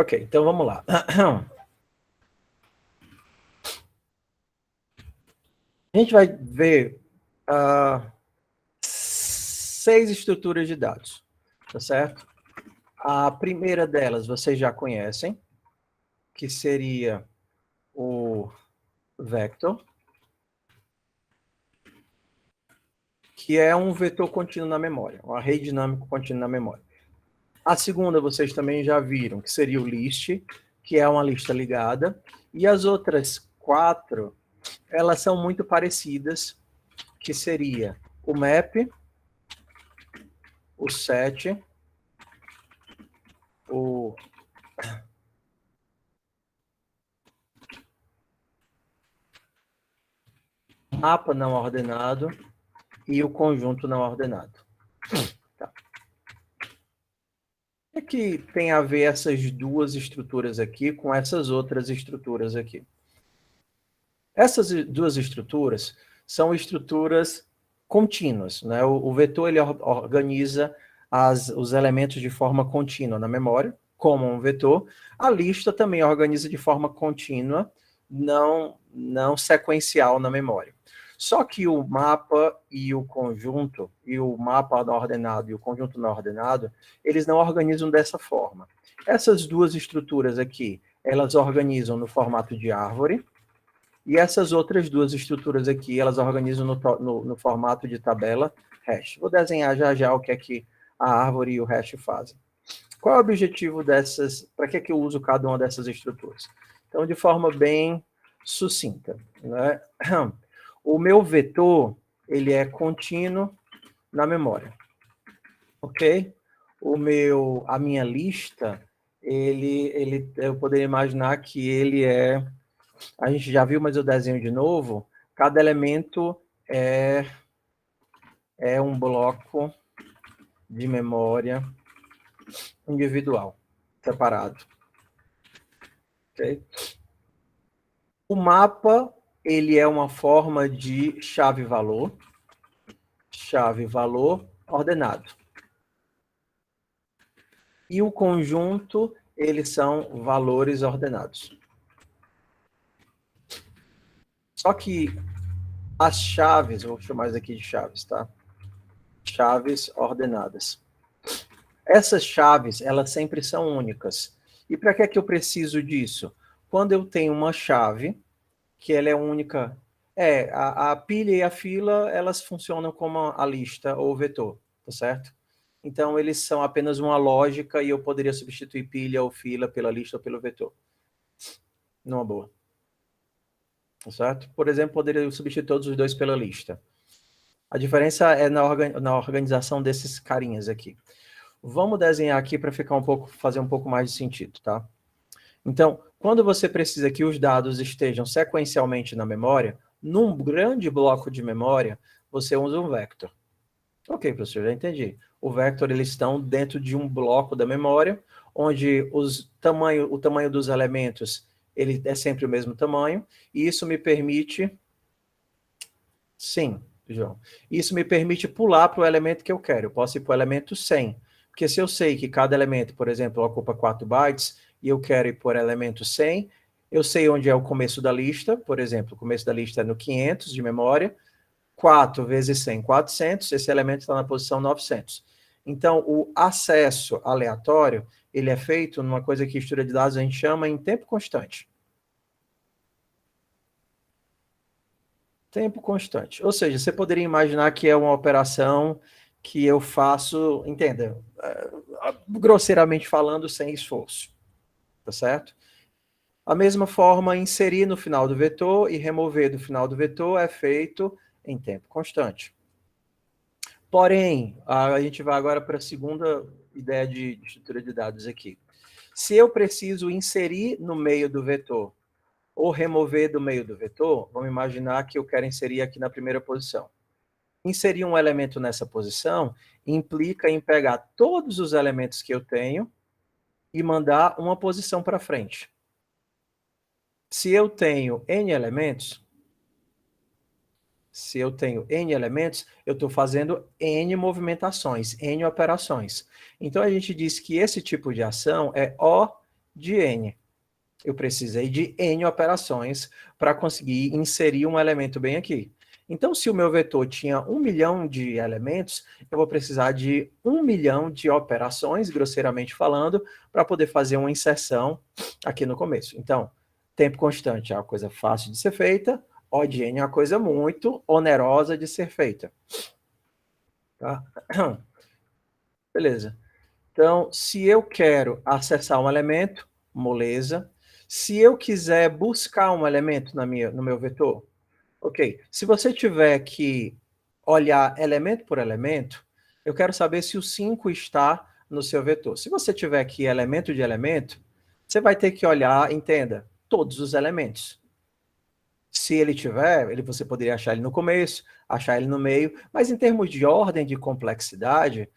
Ok, então vamos lá. A gente vai ver 6 estruturas de dados, tá certo? A primeira delas vocês já conhecem, que seria o vector, que é um vetor contínuo na memória, um array dinâmico contínuo na memória. A segunda vocês também já viram, que seria o list, que é uma lista ligada. E as outras 4, elas são muito parecidas, que seria o map, o set, o mapa não ordenado e o conjunto não ordenado. Tá. O que tem a ver essas duas estruturas aqui com essas outras estruturas aqui? Essas duas estruturas são estruturas contínuas, né? O vetor ele organiza os elementos de forma contínua na memória, como um vetor. A lista também organiza de forma contínua, não sequencial na memória. Só que o mapa e o conjunto, e o mapa não ordenado e o conjunto não ordenado, eles não organizam dessa forma. Essas duas estruturas aqui, elas organizam no formato de árvore, e essas outras duas estruturas aqui, elas organizam no formato de tabela hash. Vou desenhar já o que é que a árvore e o hash fazem. Qual é o objetivo dessas, para que eu uso cada uma dessas estruturas? Então, de forma bem sucinta, né? O meu vetor, ele é contínuo na memória, ok? A minha lista, eu poderia imaginar que ele é, a gente já viu, mas eu desenho de novo, cada elemento é um bloco de memória individual, separado. Okay? O mapa, ele é uma forma de chave-valor ordenado. E o conjunto, eles são valores ordenados. Só que as chaves, vou chamar isso aqui de chaves, tá? Chaves ordenadas. Essas chaves, elas sempre são únicas. E para que é que eu preciso disso? Quando eu tenho uma chave, que ela é única, a pilha e a fila, elas funcionam como a lista ou o vetor, tá certo? Então, eles são apenas uma lógica e eu poderia substituir pilha ou fila pela lista ou pelo vetor. Numa boa. Tá certo? Por exemplo, poderia substituir todos os dois pela lista. A diferença é na organização desses carinhas aqui. Vamos desenhar aqui para fazer um pouco mais de sentido, tá? Então, quando você precisa que os dados estejam sequencialmente na memória, num grande bloco de memória, você usa um vector. Ok, professor, já entendi. O vector, eles estão dentro de um bloco da memória, onde o tamanho dos elementos ele é sempre o mesmo tamanho, e isso me permite... Sim, João. Isso me permite pular para o elemento que eu quero. Eu posso ir para o elemento 100. Porque se eu sei que cada elemento, por exemplo, ocupa 4 bytes, e eu quero ir por elemento 100, eu sei onde é o começo da lista. Por exemplo, o começo da lista é no 500 de memória. 4 vezes 100, 400. Esse elemento está na posição 900. Então, o acesso aleatório, ele é feito numa coisa que estudo de dados a gente chama em tempo constante. Tempo constante. Ou seja, você poderia imaginar que é uma operação que eu faço, entenda, grosseiramente falando, sem esforço. Tá certo? A mesma forma, inserir no final do vetor e remover do final do vetor é feito em tempo constante. Porém, a gente vai agora para a segunda ideia de estrutura de dados aqui. Se eu preciso inserir no meio do vetor ou remover do meio do vetor, vamos imaginar que eu quero inserir aqui na primeira posição. Inserir um elemento nessa posição implica em pegar todos os elementos que eu tenho e mandar uma posição para frente. Se eu tenho N elementos, eu estou fazendo N movimentações, N operações. Então, a gente diz que esse tipo de ação é O de N. Eu precisei de N operações para conseguir inserir um elemento bem aqui. Então, se o meu vetor tinha 1 milhão de elementos, eu vou precisar de 1 milhão de operações, grosseiramente falando, para poder fazer uma inserção aqui no começo. Então, tempo constante é uma coisa fácil de ser feita, O de N é uma coisa muito onerosa de ser feita. Tá? Beleza. Então, se eu quero acessar um elemento, moleza. Se eu quiser buscar um elemento no meu vetor, ok. Se você tiver que olhar elemento por elemento, eu quero saber se o 5 está no seu vetor. Se você tiver aqui elemento de elemento, você vai ter que olhar, entenda, todos os elementos. Se ele tiver, você poderia achar ele no começo, achar ele no meio, mas em termos de ordem de complexidade,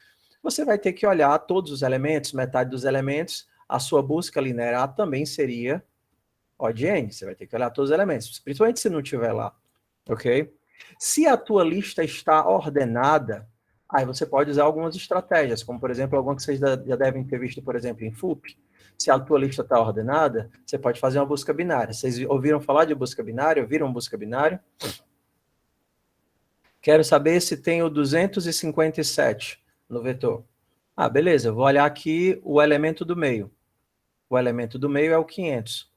você vai ter que olhar todos os elementos, metade dos elementos. A sua busca linear também seria O de N. Você vai ter que olhar todos os elementos, principalmente se não tiver lá, ok? Se a tua lista está ordenada, aí você pode usar algumas estratégias, como, por exemplo, alguma que vocês já devem ter visto, por exemplo, em FUP. Se a tua lista está ordenada, você pode fazer uma busca binária. Vocês ouviram falar de busca binária? Ouviram busca binária? Quero saber se tem o 257 no vetor. Ah, beleza, eu vou olhar aqui o elemento do meio. O elemento do meio é o 500.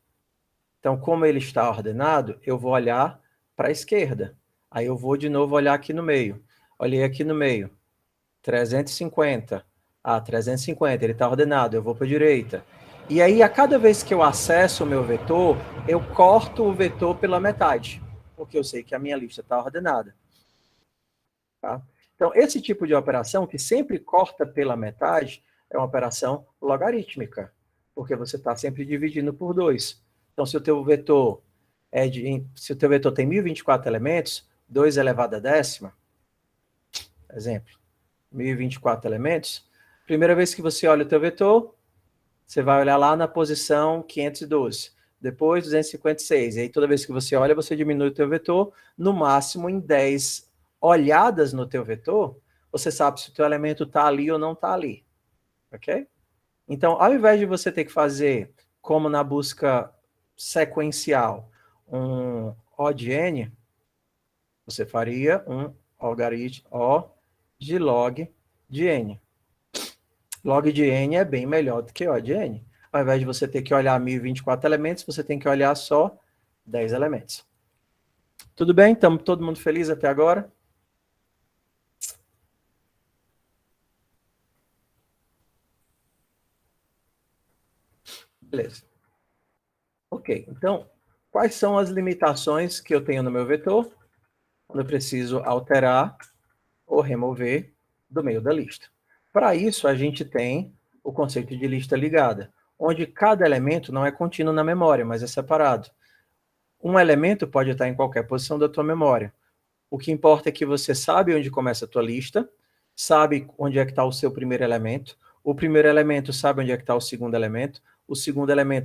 Então, como ele está ordenado, eu vou olhar para a esquerda. Aí eu vou de novo olhar aqui no meio. Olhei aqui no meio. 350. Ah, 350, ele está ordenado, eu vou para a direita. E aí, a cada vez que eu acesso o meu vetor, eu corto o vetor pela metade, porque eu sei que a minha lista está ordenada. Tá? Então, esse tipo de operação, que sempre corta pela metade, é uma operação logarítmica, porque você está sempre dividindo por 2. Então, se o teu vetor tem 1024 elementos, 2 elevado a décima, exemplo, 1024 elementos, primeira vez que você olha o teu vetor, você vai olhar lá na posição 512, depois 256, e aí toda vez que você olha, você diminui o teu vetor, no máximo em 10 olhadas no teu vetor, você sabe se o teu elemento está ali ou não está ali, ok? Então, ao invés de você ter que fazer, como na busca sequencial, um O de N, você faria um algarismo O de log de N. Log de N é bem melhor do que O de N. Ao invés de você ter que olhar 1024 elementos, você tem que olhar só 10 elementos. Tudo bem? Estamos todo mundo feliz até agora? Beleza. Ok, então, quais são as limitações que eu tenho no meu vetor quando eu preciso alterar ou remover do meio da lista? Para isso, a gente tem o conceito de lista ligada, onde cada elemento não é contínuo na memória, mas é separado. Um elemento pode estar em qualquer posição da tua memória. O que importa é que você sabe onde começa a tua lista, sabe onde é que está o seu primeiro elemento, o primeiro elemento sabe onde é que está o segundo elemento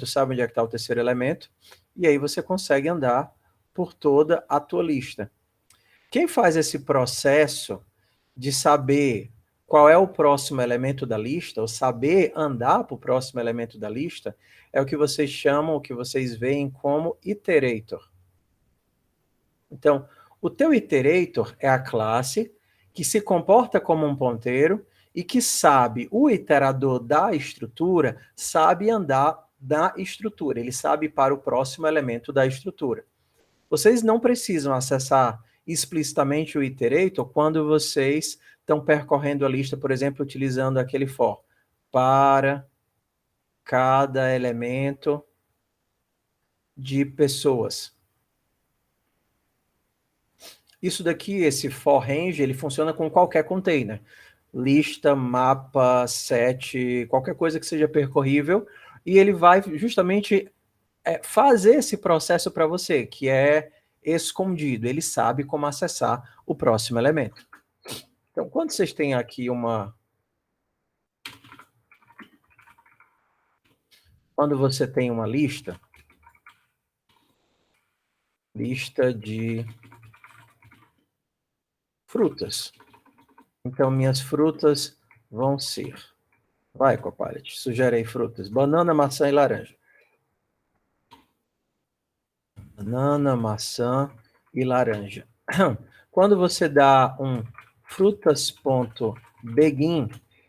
sabe onde é que está o terceiro elemento, e aí você consegue andar por toda a tua lista. Quem faz esse processo de saber qual é o próximo elemento da lista, ou saber andar para o próximo elemento da lista, é o que vocês chamam, o que vocês veem como iterator. Então, o teu iterator é a classe que se comporta como um ponteiro e que sabe, o iterador da estrutura sabe andar na estrutura, ele sabe para o próximo elemento da estrutura. Vocês não precisam acessar explicitamente o iterator quando vocês estão percorrendo a lista, por exemplo, utilizando aquele for. Para cada elemento de pessoas. Isso daqui, esse for range, ele funciona com qualquer container. Lista, mapa, set, qualquer coisa que seja percorrível, e ele vai justamente fazer esse processo para você, que é escondido. Ele sabe como acessar o próximo elemento. Então, quando vocês têm aqui quando você tem uma lista de frutas. Então, minhas frutas vão ser Vai, Copilot, sugere aí frutas. Banana, maçã e laranja. Banana, maçã e laranja. Quando você dá um frutas.begin,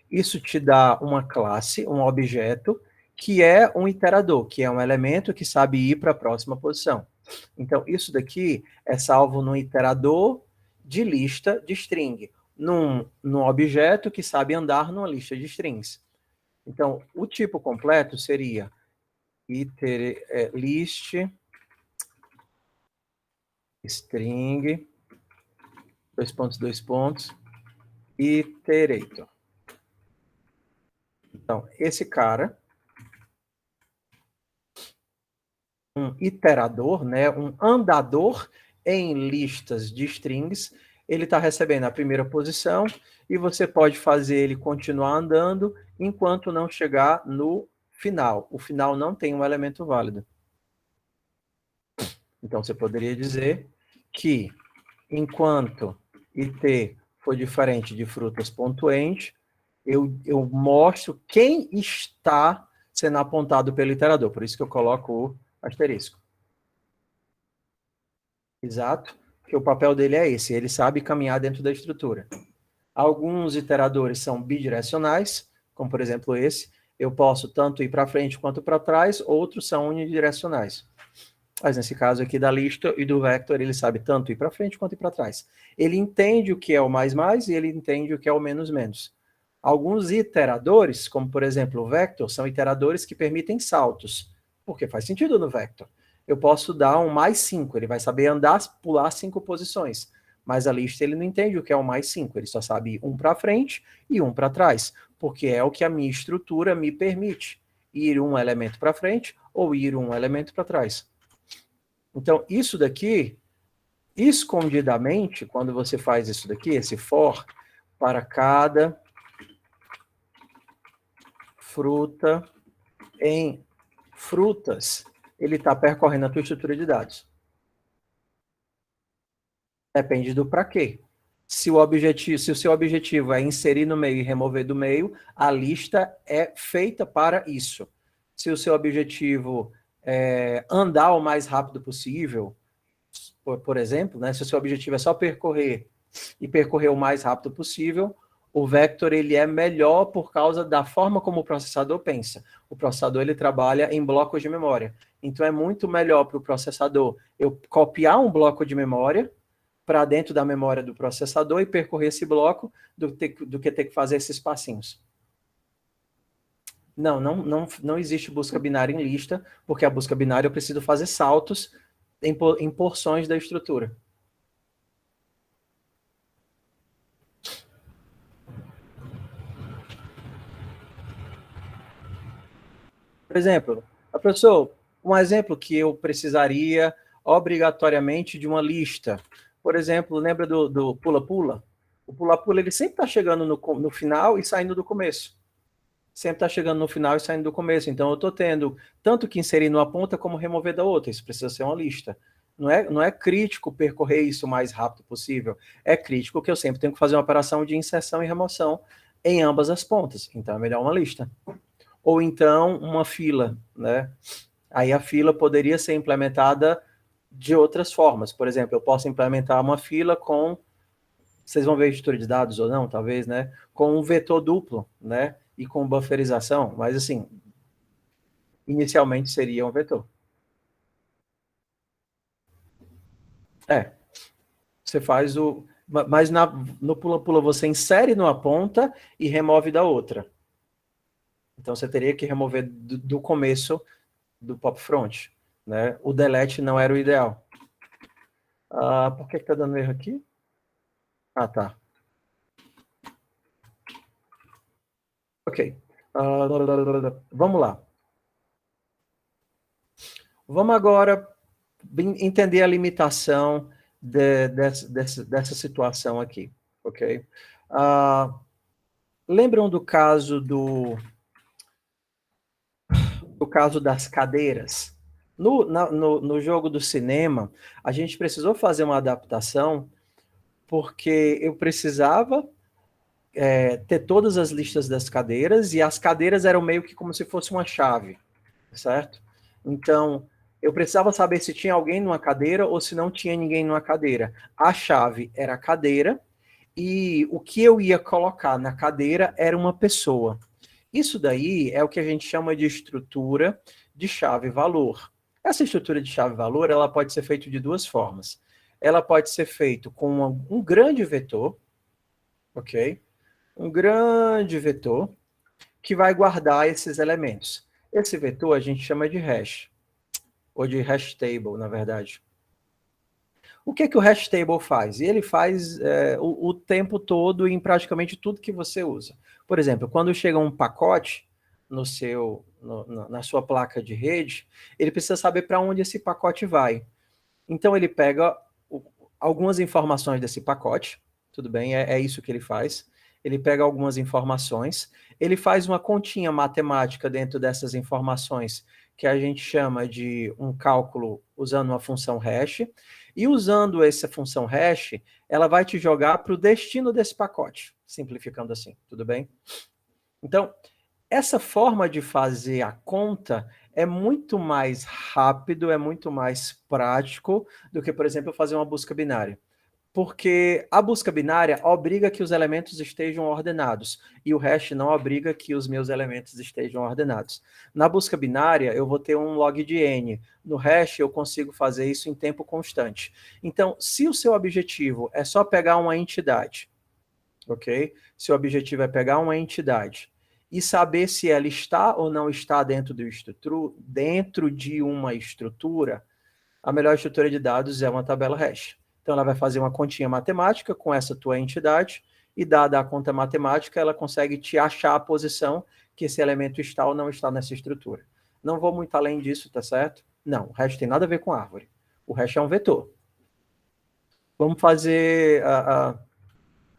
isso te dá uma classe, um objeto, que é um iterador, que é um elemento que sabe ir para a próxima posição. Então, isso daqui é salvo num iterador de lista de string, num objeto que sabe andar numa lista de strings. Então, o tipo completo seria list string, dois pontos, iterator. Então, esse cara, um iterador, né, um andador em listas de strings, ele está recebendo a primeira posição e você pode fazer ele continuar andando enquanto não chegar no final. O final não tem um elemento válido. Então, você poderia dizer que enquanto it for diferente de frutas.end, eu mostro quem está sendo apontado pelo iterador. Por isso que eu coloco o asterisco. Exato, que o papel dele é esse, ele sabe caminhar dentro da estrutura. Alguns iteradores são bidirecionais, como por exemplo esse, eu posso tanto ir para frente quanto para trás, outros são unidirecionais. Mas nesse caso aqui da lista e do vector, ele sabe tanto ir para frente quanto ir para trás. Ele entende o que é o mais mais e ele entende o que é o menos menos. Alguns iteradores, como por exemplo o vector, são iteradores que permitem saltos, porque faz sentido no vector. Eu posso dar um mais 5, ele vai saber andar, pular 5 posições. Mas a lista ele não entende o que é o mais 5, ele só sabe um para frente e um para trás, porque é o que a minha estrutura me permite, ir um elemento para frente ou ir um elemento para trás. Então, isso daqui, escondidamente, quando você faz isso daqui, esse for, para cada fruta em frutas, ele está percorrendo a tua estrutura de dados. Depende do para quê. Se o seu objetivo é inserir no meio e remover do meio, a lista é feita para isso. Se o seu objetivo é andar o mais rápido possível, por exemplo, né, se o seu objetivo é só percorrer e percorrer o mais rápido possível, o vector ele é melhor por causa da forma como o processador pensa. O processador ele trabalha em blocos de memória. Então é muito melhor para o processador eu copiar um bloco de memória para dentro da memória do processador e percorrer esse bloco do que ter que fazer esses passinhos. Não existe busca binária em lista, porque a busca binária eu preciso fazer saltos em porções da estrutura. Por exemplo, professor, um exemplo que eu precisaria obrigatoriamente de uma lista. Por exemplo, lembra do pula-pula? O pula-pula ele sempre está chegando no final e saindo do começo. Sempre está chegando no final e saindo do começo. Então, eu estou tendo tanto que inserir numa ponta como remover da outra. Isso precisa ser uma lista. Não é crítico percorrer isso o mais rápido possível. É crítico que eu sempre tenho que fazer uma operação de inserção e remoção em ambas as pontas. Então, é melhor uma lista. Ou então, uma fila, né? Aí a fila poderia ser implementada de outras formas. Por exemplo, eu posso implementar uma fila com, vocês vão ver estrutura de dados ou não, talvez, né? Com um vetor duplo, né? E com bufferização, mas assim, inicialmente seria um vetor. Você faz o... Mas no pula-pula você insere numa ponta e remove da outra. Então você teria que remover do começo do pop front, né? O delete não era o ideal. Por que está dando erro aqui? Tá. Ok. Vamos lá. Vamos agora entender a limitação dessa situação aqui, ok? Lembram do caso das cadeiras? No jogo do cinema, a gente precisou fazer uma adaptação porque eu precisava ter todas as listas das cadeiras, e as cadeiras eram meio que como se fosse uma chave, certo? Então, eu precisava saber se tinha alguém numa cadeira ou se não tinha ninguém numa cadeira. A chave era a cadeira, e o que eu ia colocar na cadeira era uma pessoa. Isso daí é o que a gente chama de estrutura de chave-valor. Essa estrutura de chave-valor, ela pode ser feita de duas formas. Ela pode ser feita com um grande vetor, ok? Um grande vetor que vai guardar esses elementos. Esse vetor a gente chama de hash, ou de hash table, na verdade. O que o hash table faz? Ele faz o tempo todo em praticamente tudo que você usa. Por exemplo, quando chega um pacote na sua placa de rede, ele precisa saber para onde esse pacote vai. Então ele pega algumas informações desse pacote, tudo bem, é isso que ele faz. Ele pega algumas informações, ele faz uma continha matemática dentro dessas informações, que a gente chama de um cálculo usando uma função hash, e usando essa função hash, ela vai te jogar para o destino desse pacote, simplificando assim, tudo bem? Então, essa forma de fazer a conta é muito mais rápido, é muito mais prático do que, por exemplo, fazer uma busca binária. Porque a busca binária obriga que os elementos estejam ordenados, e o hash não obriga que os meus elementos estejam ordenados. Na busca binária, eu vou ter um log de n. No hash, eu consigo fazer isso em tempo constante. Então, se o seu objetivo é só pegar uma entidade, ok? Se o objetivo é pegar uma entidade e saber se ela está ou não está dentro de uma estrutura, a melhor estrutura de dados é uma tabela hash. Então, ela vai fazer uma continha matemática com essa tua entidade, e dada a conta matemática, ela consegue te achar a posição que esse elemento está ou não está nessa estrutura. Não vou muito além disso, tá certo? Não, o hash tem nada a ver com árvore. O hash é um vetor. Vamos fazer...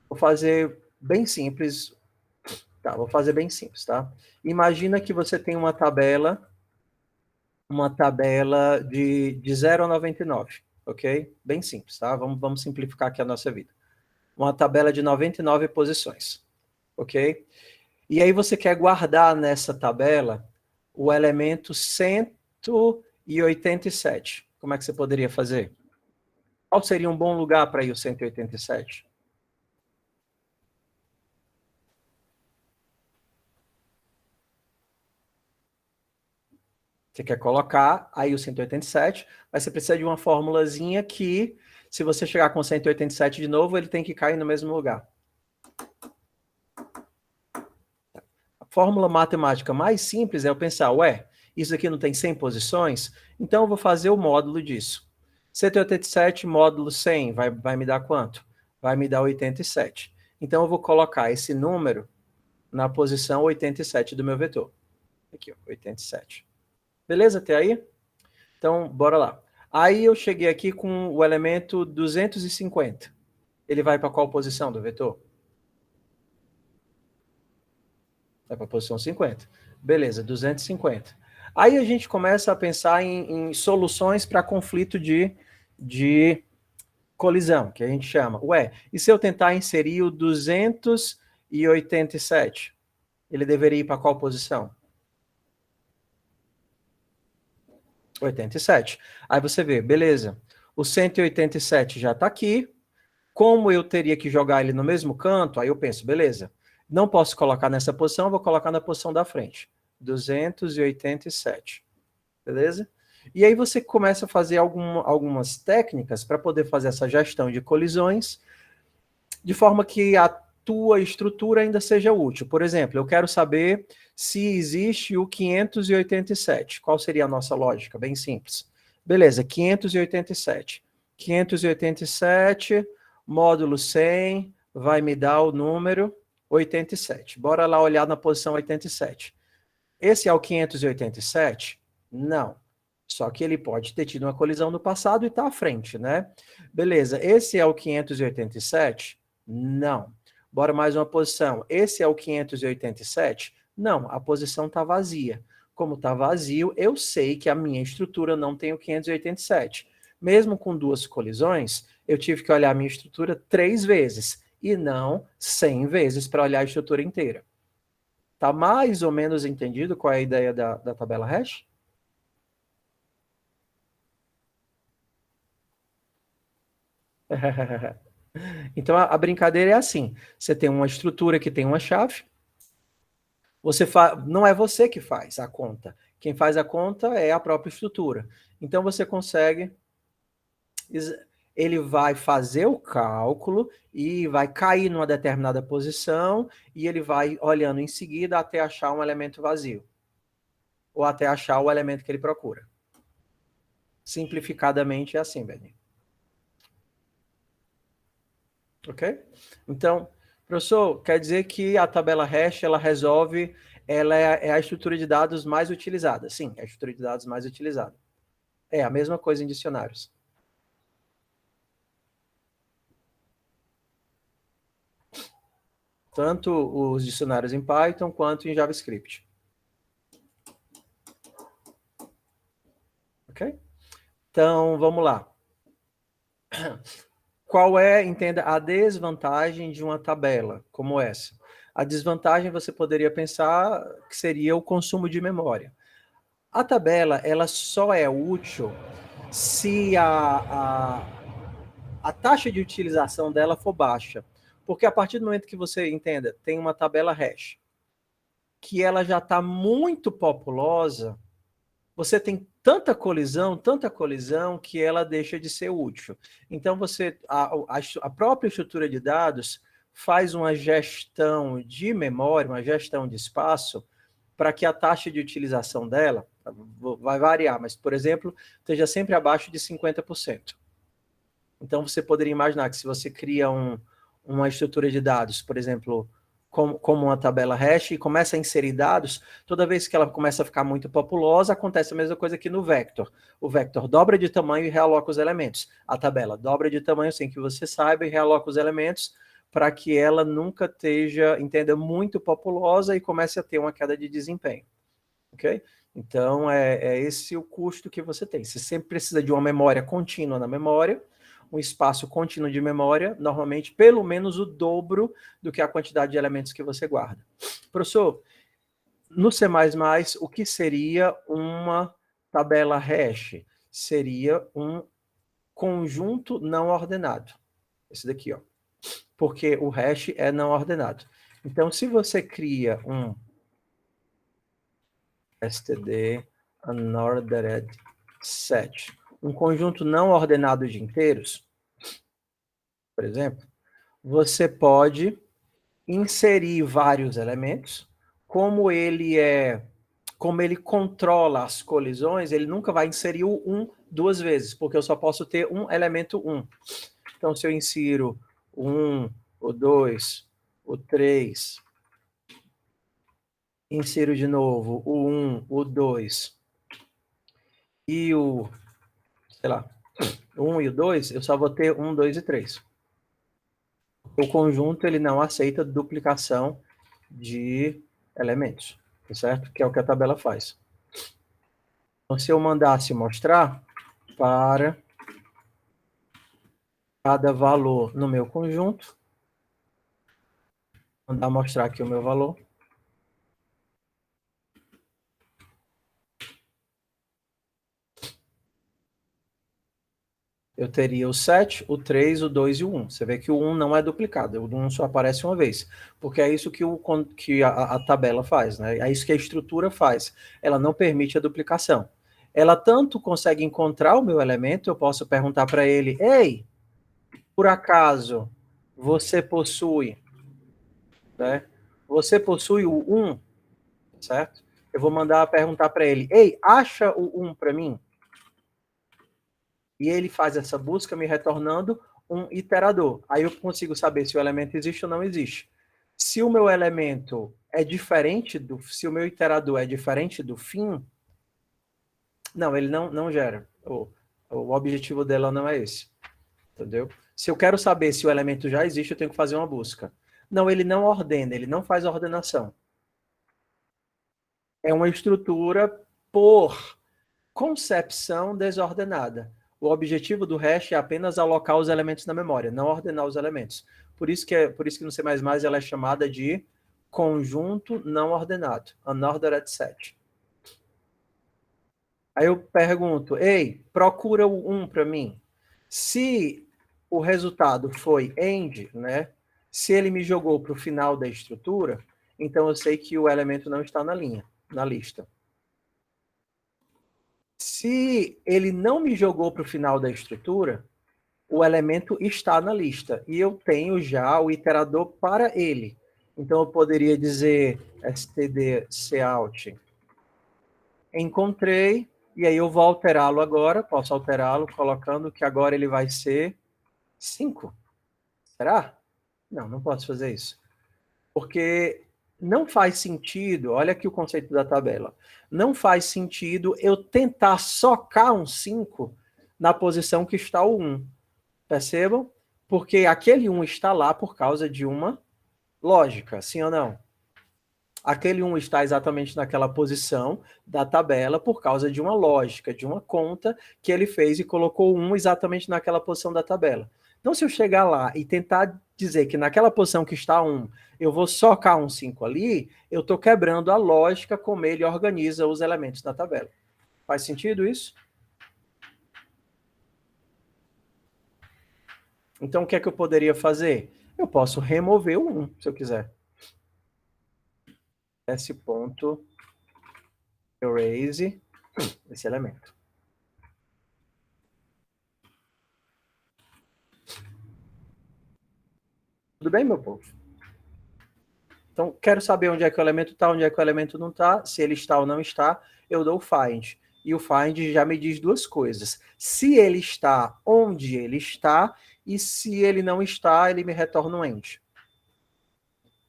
vou fazer bem simples. Tá, vou fazer bem simples, tá? Imagina que você tem uma tabela de 0 a 99, ok? Bem simples, tá? Vamos simplificar aqui a nossa vida. Uma tabela de 99 posições, ok? E aí você quer guardar nessa tabela o elemento 187. Como é que você poderia fazer? Qual seria um bom lugar para ir o 187? Você quer colocar aí o 187, mas você precisa de uma formulazinha que, se você chegar com 187 de novo, ele tem que cair no mesmo lugar. A fórmula matemática mais simples é eu pensar, ué, isso aqui não tem 100 posições? Então eu vou fazer o módulo disso. 187 módulo 100 vai me dar quanto? Vai me dar 87. Então eu vou colocar esse número na posição 87 do meu vetor. Aqui, ó, 87. Beleza até aí? Então, bora lá. Aí eu cheguei aqui com o elemento 250. Ele vai para qual posição do vetor? Vai para a posição 50. Beleza, 250. Aí a gente começa a pensar em soluções para conflito de colisão, que a gente chama. Ué, e se eu tentar inserir o 287? Ele deveria ir para qual posição? 87. Aí você vê, beleza, o 187 já está aqui. Como eu teria que jogar ele no mesmo canto, aí eu penso, beleza, não posso colocar nessa posição, vou colocar na posição da frente. 287. Beleza? E aí você começa a fazer algumas técnicas para poder fazer essa gestão de colisões, de forma que a tua estrutura ainda seja útil. Por exemplo, eu quero saber se existe o 587. Qual seria a nossa lógica? Bem simples. Beleza, 587. 587, módulo 100, vai me dar o número 87. Bora lá olhar na posição 87. Esse é o 587? Não. Só que ele pode ter tido uma colisão no passado e está à frente, né? Beleza, esse é o 587? Não. Bora mais uma posição. Esse é o 587? Não, a posição está vazia. Como está vazio, eu sei que a minha estrutura não tem o 587. Mesmo com duas colisões, eu tive que olhar a minha estrutura 3 vezes. e não 100 vezes para olhar a estrutura inteira. Tá mais ou menos entendido qual é a ideia da tabela hash? Então a brincadeira é assim: você tem uma estrutura que tem uma chave, não é você que faz a conta. Quem faz a conta é a própria estrutura. Então você consegue, ele vai fazer o cálculo e vai cair numa determinada posição e ele vai olhando em seguida até achar um elemento vazio ou até achar o elemento que ele procura. Simplificadamente é assim, Benny. Ok? Então, professor, quer dizer que a tabela hash, ela resolve, ela é a estrutura de dados mais utilizada. Sim, é a estrutura de dados mais utilizada. É a mesma coisa em dicionários. Tanto os dicionários em Python quanto em JavaScript. Ok? Então, vamos lá. Qual é, entenda, a desvantagem de uma tabela como essa? A desvantagem você poderia pensar que seria o consumo de memória. A tabela, ela só é útil se a taxa de utilização dela for baixa. Porque a partir do momento que você, entenda, tem uma tabela hash, que ela já está muito populosa, você tem tanta colisão que ela deixa de ser útil. Então, a própria estrutura de dados faz uma gestão de memória, uma gestão de espaço, para que a taxa de utilização dela, vai variar, mas, por exemplo, esteja sempre abaixo de 50%. Então, você poderia imaginar que se você cria uma estrutura de dados, por exemplo, como uma tabela hash, e começa a inserir dados, toda vez que ela começa a ficar muito populosa, acontece a mesma coisa que no vector. O vector dobra de tamanho e realoca os elementos. A tabela dobra de tamanho sem que você saiba e realoca os elementos para que ela nunca esteja, entenda, muito populosa e comece a ter uma queda de desempenho. Ok? Então, é esse o custo que você tem. Você sempre precisa de uma memória contínua na memória, um espaço contínuo de memória, normalmente pelo menos o dobro do que a quantidade de elementos que você guarda. Professor, no C++, o que seria uma tabela hash? Seria um conjunto não ordenado. Esse daqui, ó. Porque o hash é não ordenado. Então, se você cria um std unordered set, um conjunto não ordenado de inteiros, por exemplo, você pode inserir vários elementos, como ele controla as colisões, ele nunca vai inserir o 1 duas vezes, porque eu só posso ter um elemento 1. Então, se eu insiro o 1, o 2, o 3, insiro de novo o 1, o 2 e o, sei lá, o 1 e o 2, eu só vou ter 1, 2 e 3. O conjunto, ele não aceita duplicação de elementos, tá certo? Que é o que a tabela faz. Então, se eu mandasse mostrar para cada valor no meu conjunto, mandar mostrar aqui o meu valor, eu teria o 7, o 3, o 2 e o 1. Você vê que o 1 não é duplicado, o 1 só aparece uma vez, porque é isso que a tabela faz, né? É isso que a estrutura faz. Ela não permite a duplicação. Ela tanto consegue encontrar o meu elemento, eu posso perguntar para ele, ei, por acaso, você possui, né? Você possui o 1, certo? Eu vou mandar perguntar para ele, ei, acha o 1 para mim? E ele faz essa busca me retornando um iterador. Aí eu consigo saber se o elemento existe ou não existe. Se o meu elemento é diferente se o meu iterador é diferente do fim, não, ele não gera. O objetivo dela não é esse. Entendeu? Se eu quero saber se o elemento já existe, eu tenho que fazer uma busca. Não, ele não ordena, ele não faz ordenação. É uma estrutura por concepção desordenada. O objetivo do hash é apenas alocar os elementos na memória, não ordenar os elementos. Por isso que no C++ ela é chamada de conjunto não ordenado, unordered set. Aí eu pergunto, ei, procura o 1 para mim. Se o resultado foi AND, né? Se ele me jogou para o final da estrutura, então eu sei que o elemento não está na linha, na lista. Se ele não me jogou para o final da estrutura, o elemento está na lista. E eu tenho já o iterador para ele. Então eu poderia dizer std_cout. Encontrei, e aí eu vou alterá-lo agora. Posso alterá-lo colocando que agora ele vai ser 5. Será? Não, não posso fazer isso. Porque não faz sentido, olha aqui o conceito da tabela, não faz sentido eu tentar socar um 5 na posição que está o 1. Percebam? Porque aquele 1 está lá por causa de uma lógica, sim ou não? Aquele 1 está exatamente naquela posição da tabela por causa de uma lógica, de uma conta que ele fez e colocou o 1 exatamente naquela posição da tabela. Então, se eu chegar lá e tentar dizer que naquela posição que está 1, eu vou socar um 5 ali, eu estou quebrando a lógica como ele organiza os elementos da tabela. Faz sentido isso? Então, o que é que eu poderia fazer? Eu posso remover o 1, se eu quiser. Esse ponto erase esse elemento. Tudo bem, meu povo? Então, quero saber onde é que o elemento está, onde é que o elemento não está, se ele está ou não está, eu dou o find. E o find já me diz duas coisas. Se ele está onde ele está, e se ele não está, ele me retorna um end.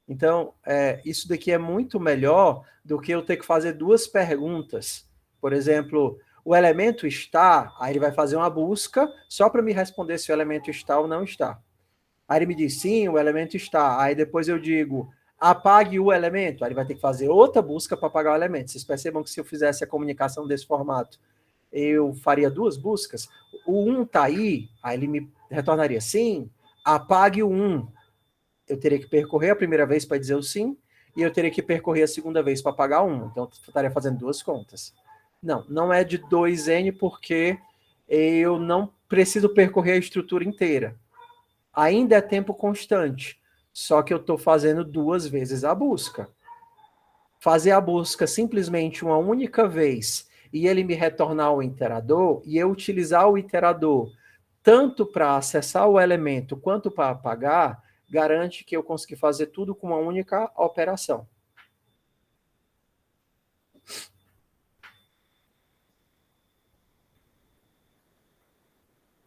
Então, isso daqui é muito melhor do que eu ter que fazer duas perguntas. Por exemplo, o elemento está, aí ele vai fazer uma busca só para me responder se o elemento está ou não está. Aí ele me diz, sim, o elemento está. Aí depois eu digo, apague o elemento. Aí ele vai ter que fazer outra busca para apagar o elemento. Vocês percebam que se eu fizesse a comunicação desse formato, eu faria duas buscas. O 1 está aí ele me retornaria, sim, apague o 1. Eu teria que percorrer a primeira vez para dizer o sim, e eu teria que percorrer a segunda vez para apagar 1. Então, eu estaria fazendo duas contas. Não, não é de 2n, porque eu não preciso percorrer a estrutura inteira. Ainda é tempo constante, só que eu estou fazendo duas vezes a busca. Fazer a busca simplesmente uma única vez e ele me retornar o iterador, e eu utilizar o iterador tanto para acessar o elemento quanto para apagar, garante que eu consegui fazer tudo com uma única operação.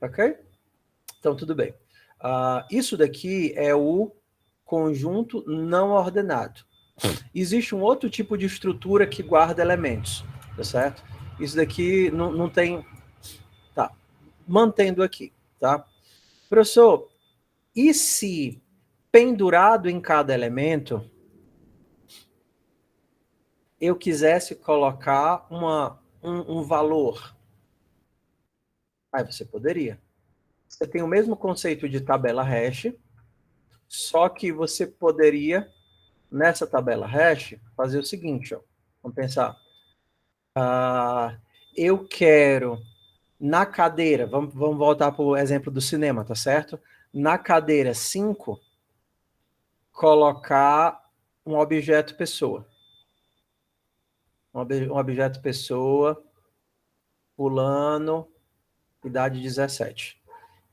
Ok? Então, tudo bem. Isso daqui é o conjunto não ordenado. Existe um outro tipo de estrutura que guarda elementos, tá certo? Isso daqui não tem... Tá, mantendo aqui, tá? Professor, e se pendurado em cada elemento, eu quisesse colocar um valor? Aí você poderia. Você tem o mesmo conceito de tabela hash, só que você poderia, nessa tabela hash, fazer o seguinte, ó. Vamos pensar. Eu quero, na cadeira, vamos voltar para o exemplo do cinema, tá certo? Na cadeira 5, colocar um objeto pessoa. Um objeto pessoa, fulano, idade 17.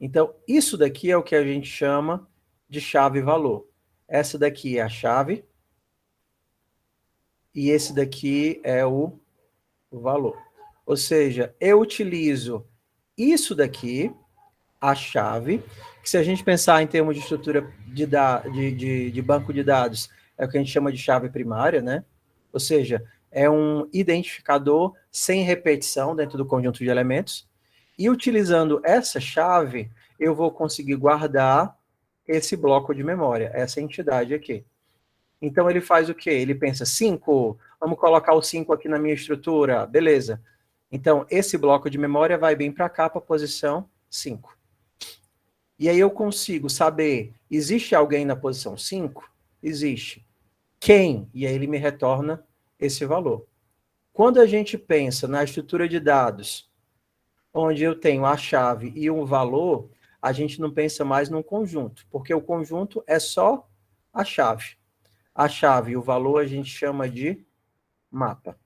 Então, isso daqui é o que a gente chama de chave-valor. Essa daqui é a chave, e esse daqui é o valor. Ou seja, eu utilizo isso daqui, a chave, que se a gente pensar em termos de estrutura de banco de dados, é o que a gente chama de chave primária, né? Ou seja, é um identificador sem repetição dentro do conjunto de elementos, e utilizando essa chave, eu vou conseguir guardar esse bloco de memória, essa entidade aqui. Então ele faz o quê? Ele pensa, 5, vamos colocar o 5 aqui na minha estrutura, beleza. Então esse bloco de memória vai bem para cá, para a posição 5. E aí eu consigo saber, existe alguém na posição 5? Existe. Quem? E aí ele me retorna esse valor. Quando a gente pensa na estrutura de dados, onde eu tenho a chave e um valor, a gente não pensa mais num conjunto, porque o conjunto é só a chave. A chave e o valor a gente chama de mapa.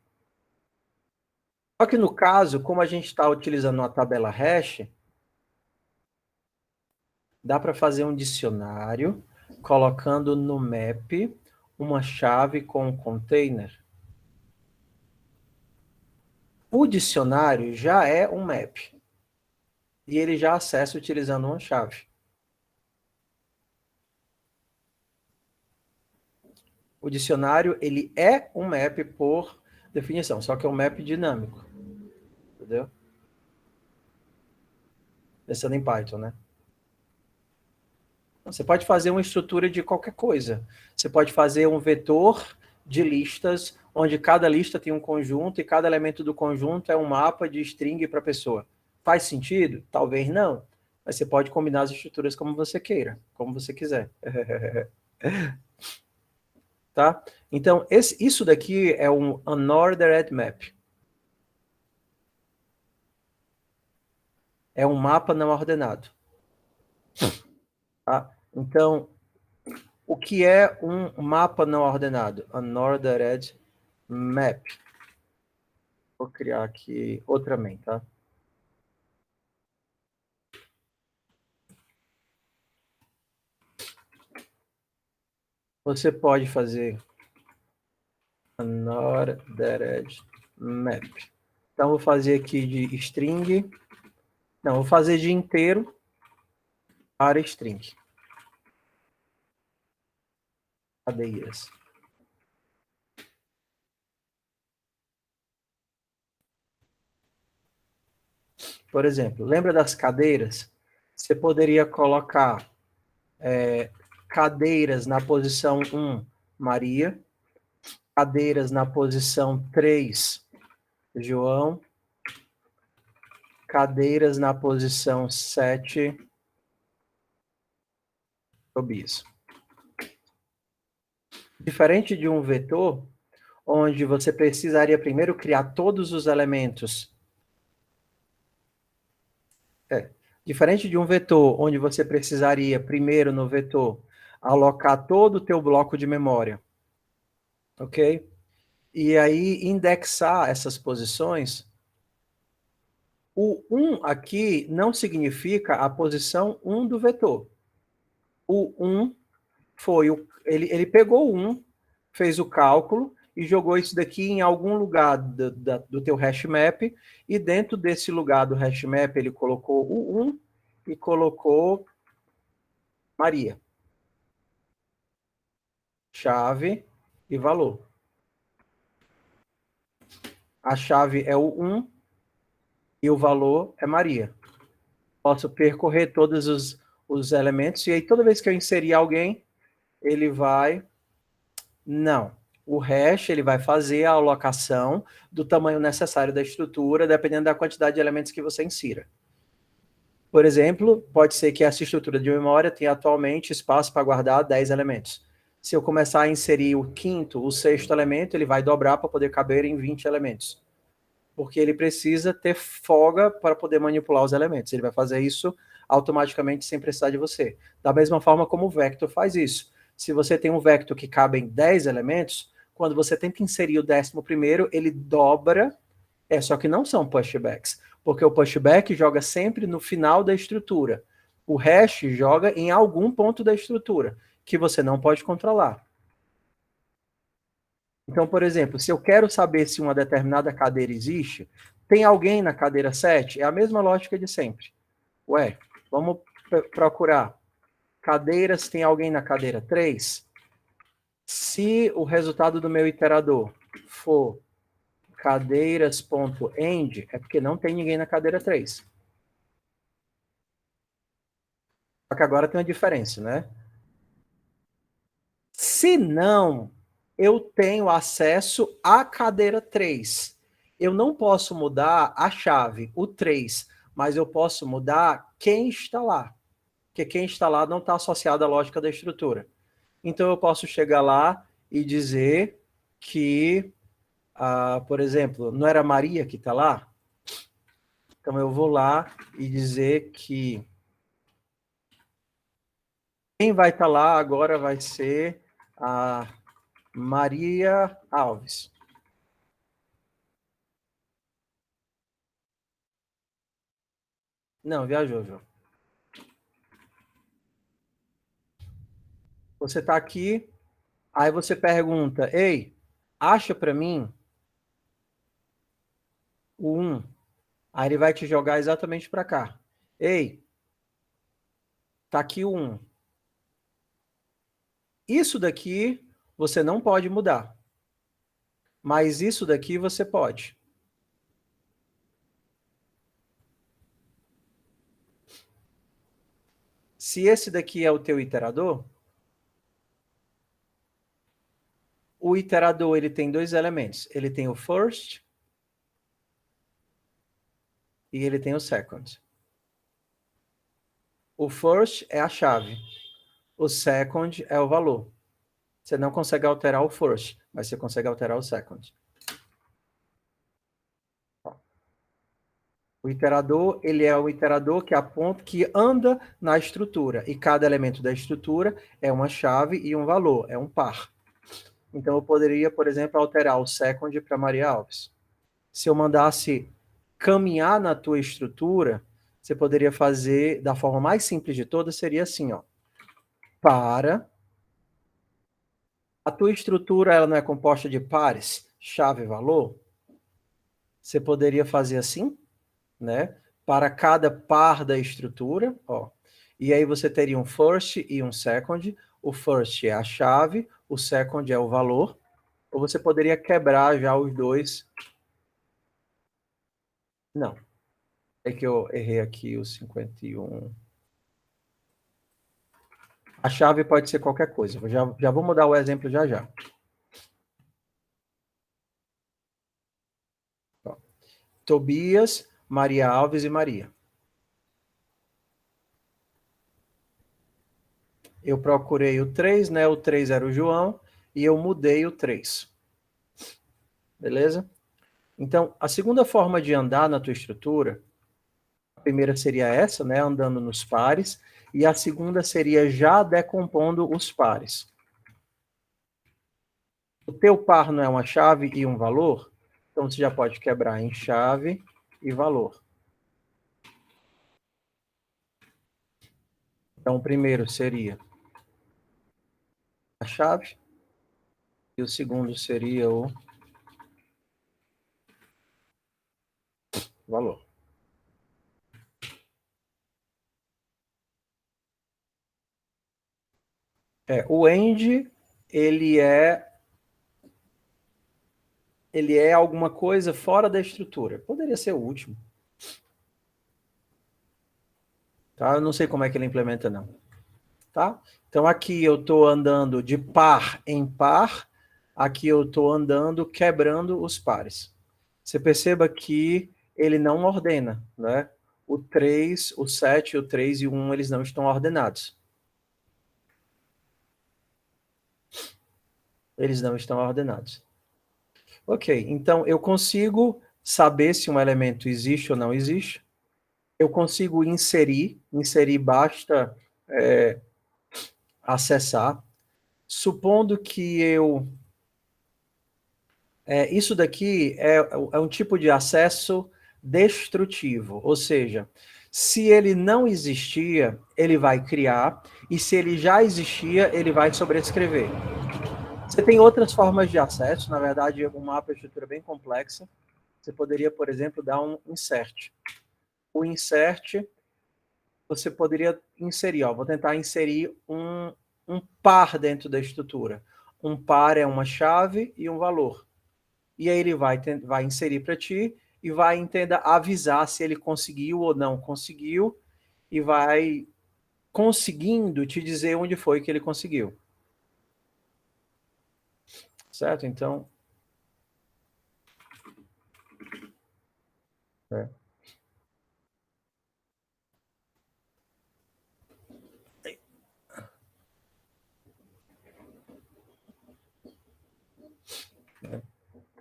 Só que no caso, como a gente está utilizando uma tabela hash, dá para fazer um dicionário colocando no map uma chave com um container. O dicionário já é um map. E ele já acessa utilizando uma chave. O dicionário, ele é um map por definição, só que é um map dinâmico. Entendeu? Pensando em Python, né? Você pode fazer uma estrutura de qualquer coisa. Você pode fazer um vetor de listas, onde cada lista tem um conjunto e cada elemento do conjunto é um mapa de string para a pessoa. Faz sentido? Talvez não. Mas você pode combinar as estruturas como você queira, como você quiser. Tá? Então, isso daqui é um unordered map. É um mapa não ordenado. Tá? Então, o que é um mapa não ordenado? Unordered map. Vou criar aqui outra main, tá? Você pode fazer unordered map. Então, vou fazer aqui de string. Não, vou fazer de inteiro para string. Cadeiras. Por exemplo, lembra das cadeiras? Você poderia colocar cadeiras na posição 1, Maria. Cadeiras na posição 3, João. Cadeiras na posição 7, Tobias. Diferente de um vetor, onde você precisaria primeiro criar todos os elementos. Diferente de um vetor, onde você precisaria primeiro no vetor alocar todo o teu bloco de memória. Ok? E aí indexar essas posições. O 1 aqui não significa a posição 1 do vetor. O 1 foi, ele pegou o 1, fez o cálculo e jogou isso daqui em algum lugar do teu hash map, e dentro desse lugar do hash map ele colocou o 1 e colocou Maria. Chave e valor. A chave é o 1 e o valor é Maria. Posso percorrer todos os elementos, e aí toda vez que eu inserir alguém, ele vai... Não. O hash ele vai fazer a alocação do tamanho necessário da estrutura, dependendo da quantidade de elementos que você insira. Por exemplo, pode ser que essa estrutura de memória tenha atualmente espaço para guardar 10 elementos. Se eu começar a inserir o quinto, o sexto elemento, ele vai dobrar para poder caber em 20 elementos. Porque ele precisa ter folga para poder manipular os elementos. Ele vai fazer isso automaticamente sem precisar de você. Da mesma forma como o vector faz isso. Se você tem um vector que cabe em 10 elementos, quando você tenta inserir o 11º, ele dobra, só que não são pushbacks, porque o pushback joga sempre no final da estrutura. O hash joga em algum ponto da estrutura, que você não pode controlar. Então, por exemplo, se eu quero saber se uma determinada cadeira existe, tem alguém na cadeira 7? É a mesma lógica de sempre. Ué, vamos procurar. Cadeiras, tem alguém na cadeira 3? Se o resultado do meu iterador for cadeiras.end, é porque não tem ninguém na cadeira 3. Só que agora tem uma diferença, né? Se não, eu tenho acesso à cadeira 3. Eu não posso mudar a chave, o 3, mas eu posso mudar quem está lá. porque quem está lá não está associado à lógica da estrutura. Então, eu posso chegar lá e dizer que, por exemplo, não era Maria que está lá? Então, eu vou lá e dizer que quem vai estar lá agora vai ser a Maria Alves. Não, viajou, João. Você está aqui, aí você pergunta, ei, acha para mim o 1. Aí ele vai te jogar exatamente para cá. Ei, tá aqui o 1. Isso daqui você não pode mudar. Mas isso daqui você pode. Se esse daqui é o teu iterador, o iterador ele tem dois elementos. Ele tem o first e ele tem o second. O first é a chave. O second é o valor. Você não consegue alterar o first, mas você consegue alterar o second. O iterador, ele é o iterador que aponta, que anda na estrutura. E cada elemento da estrutura é uma chave e um valor, é um par. Então, eu poderia, por exemplo, alterar o second para Maria Alves. Se eu mandasse caminhar na tua estrutura, você poderia fazer da forma mais simples de todas, seria assim, ó. Para. A tua estrutura, ela não é composta de pares, chave e valor? Você poderia fazer assim, né? Para cada par da estrutura, ó. E aí você teria um first e um second. O first é a chave, o second é o valor. Ou você poderia quebrar já os dois. Não. É que eu errei aqui o 51. A chave pode ser qualquer coisa. Eu já vou mudar o exemplo já já. Ó. Tobias, Maria Alves e Maria. Eu procurei o 3, né? O 3 era o João, e eu mudei o 3. Beleza? Então, a segunda forma de andar na tua estrutura, a primeira seria essa, né? Andando nos pares, e a segunda seria já decompondo os pares. O teu par não é uma chave e um valor? Então, você já pode quebrar em chave e valor. Então, o primeiro seria a chave, e o segundo seria o valor. O end, ele é alguma coisa fora da estrutura. Poderia ser o último. Tá? Eu não sei como é que ele implementa, não. Tá? Então, aqui eu estou andando de par em par. Aqui eu estou andando quebrando os pares. Você perceba que ele não ordena, né? O 3, o 7, o 3 e o 1, eles não estão ordenados. Eles não estão ordenados. Ok, então eu consigo saber se um elemento existe ou não existe. Eu consigo inserir basta acessar. Supondo que isso daqui é um tipo de acesso destrutivo, ou seja, se ele não existia, ele vai criar, e se ele já existia, ele vai sobrescrever. Você tem outras formas de acesso, na verdade, o mapa é uma estrutura bem complexa. Você poderia, por exemplo, dar um insert. O insert, você poderia inserir, ó, vou tentar inserir um par dentro da estrutura. Um par é uma chave e um valor. E aí ele vai inserir para ti e vai tentar avisar se ele conseguiu ou não conseguiu e vai conseguindo te dizer onde foi que ele conseguiu. Certo? Então, é.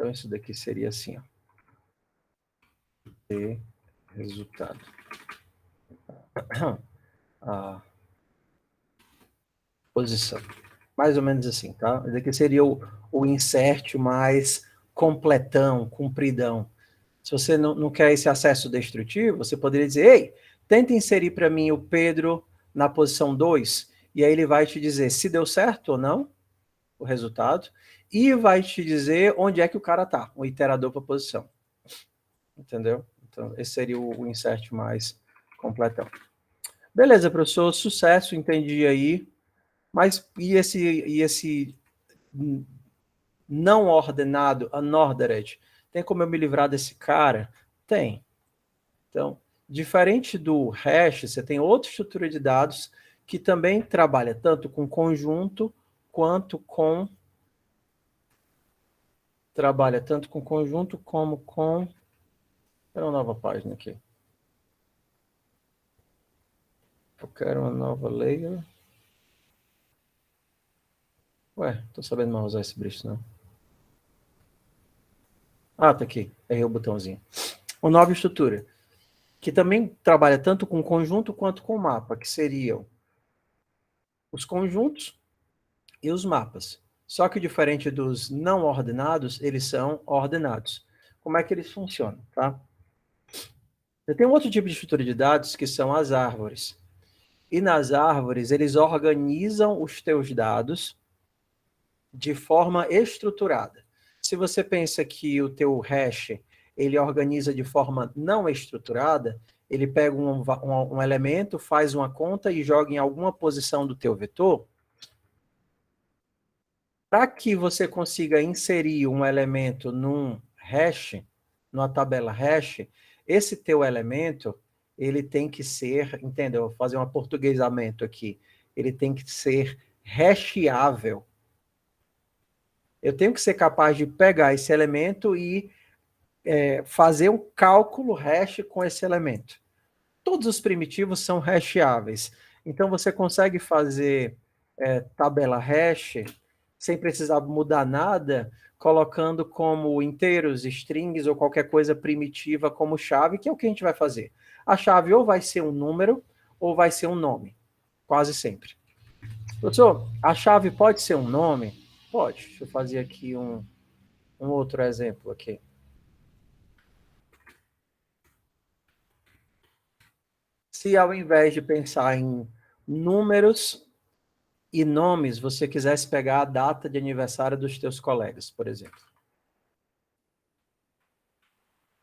Então, isso daqui seria assim, ó. E resultado. A posição. Mais ou menos assim, tá? Esse aqui seria o insert mais completão, compridão. Se você não quer esse acesso destrutivo, você poderia dizer, ei, tenta inserir para mim o Pedro na posição 2, e aí ele vai te dizer se deu certo ou não, o resultado, e vai te dizer onde é que o cara está, o iterador para a posição. Entendeu? Então, esse seria o insert mais completão. Beleza, professor, sucesso, entendi aí. Mas e esse não ordenado, unordered? Tem como eu me livrar desse cara? Tem. Então, diferente do hash, você tem outra estrutura de dados que também trabalha tanto com conjunto quanto com trabalha tanto com conjunto como com uma nova página aqui. Eu quero uma nova layer. Ué, tô sabendo mal usar esse bridge, não. Ah, tá aqui. Errei o botãozinho. Uma nova estrutura, que também trabalha tanto com conjunto quanto com mapa, que seriam os conjuntos e os mapas. Só que diferente dos não ordenados, eles são ordenados. Como é que eles funcionam, tá? Eu tenho outro tipo de estrutura de dados que são as árvores. E nas árvores, eles organizam os teus dados de forma estruturada. Se você pensa que o teu hash ele organiza de forma não estruturada, ele pega um elemento, faz uma conta e joga em alguma posição do teu vetor. Para que você consiga inserir um elemento num hash, numa tabela hash, esse teu elemento, ele tem que ser, entendeu? Vou fazer um aportuguesamento aqui. Ele tem que ser hasheável. Eu tenho que ser capaz de pegar esse elemento e fazer um cálculo hash com esse elemento. Todos os primitivos são hasheáveis. Então, você consegue fazer tabela hash sem precisar mudar nada, colocando como inteiros, strings ou qualquer coisa primitiva como chave, que é o que a gente vai fazer. A chave ou vai ser um número ou vai ser um nome, quase sempre. Professor, a chave pode ser um nome? Pode. Deixa eu fazer aqui um outro exemplo aqui. Se ao invés de pensar em números e nomes, você quisesse pegar a data de aniversário dos teus colegas, por exemplo.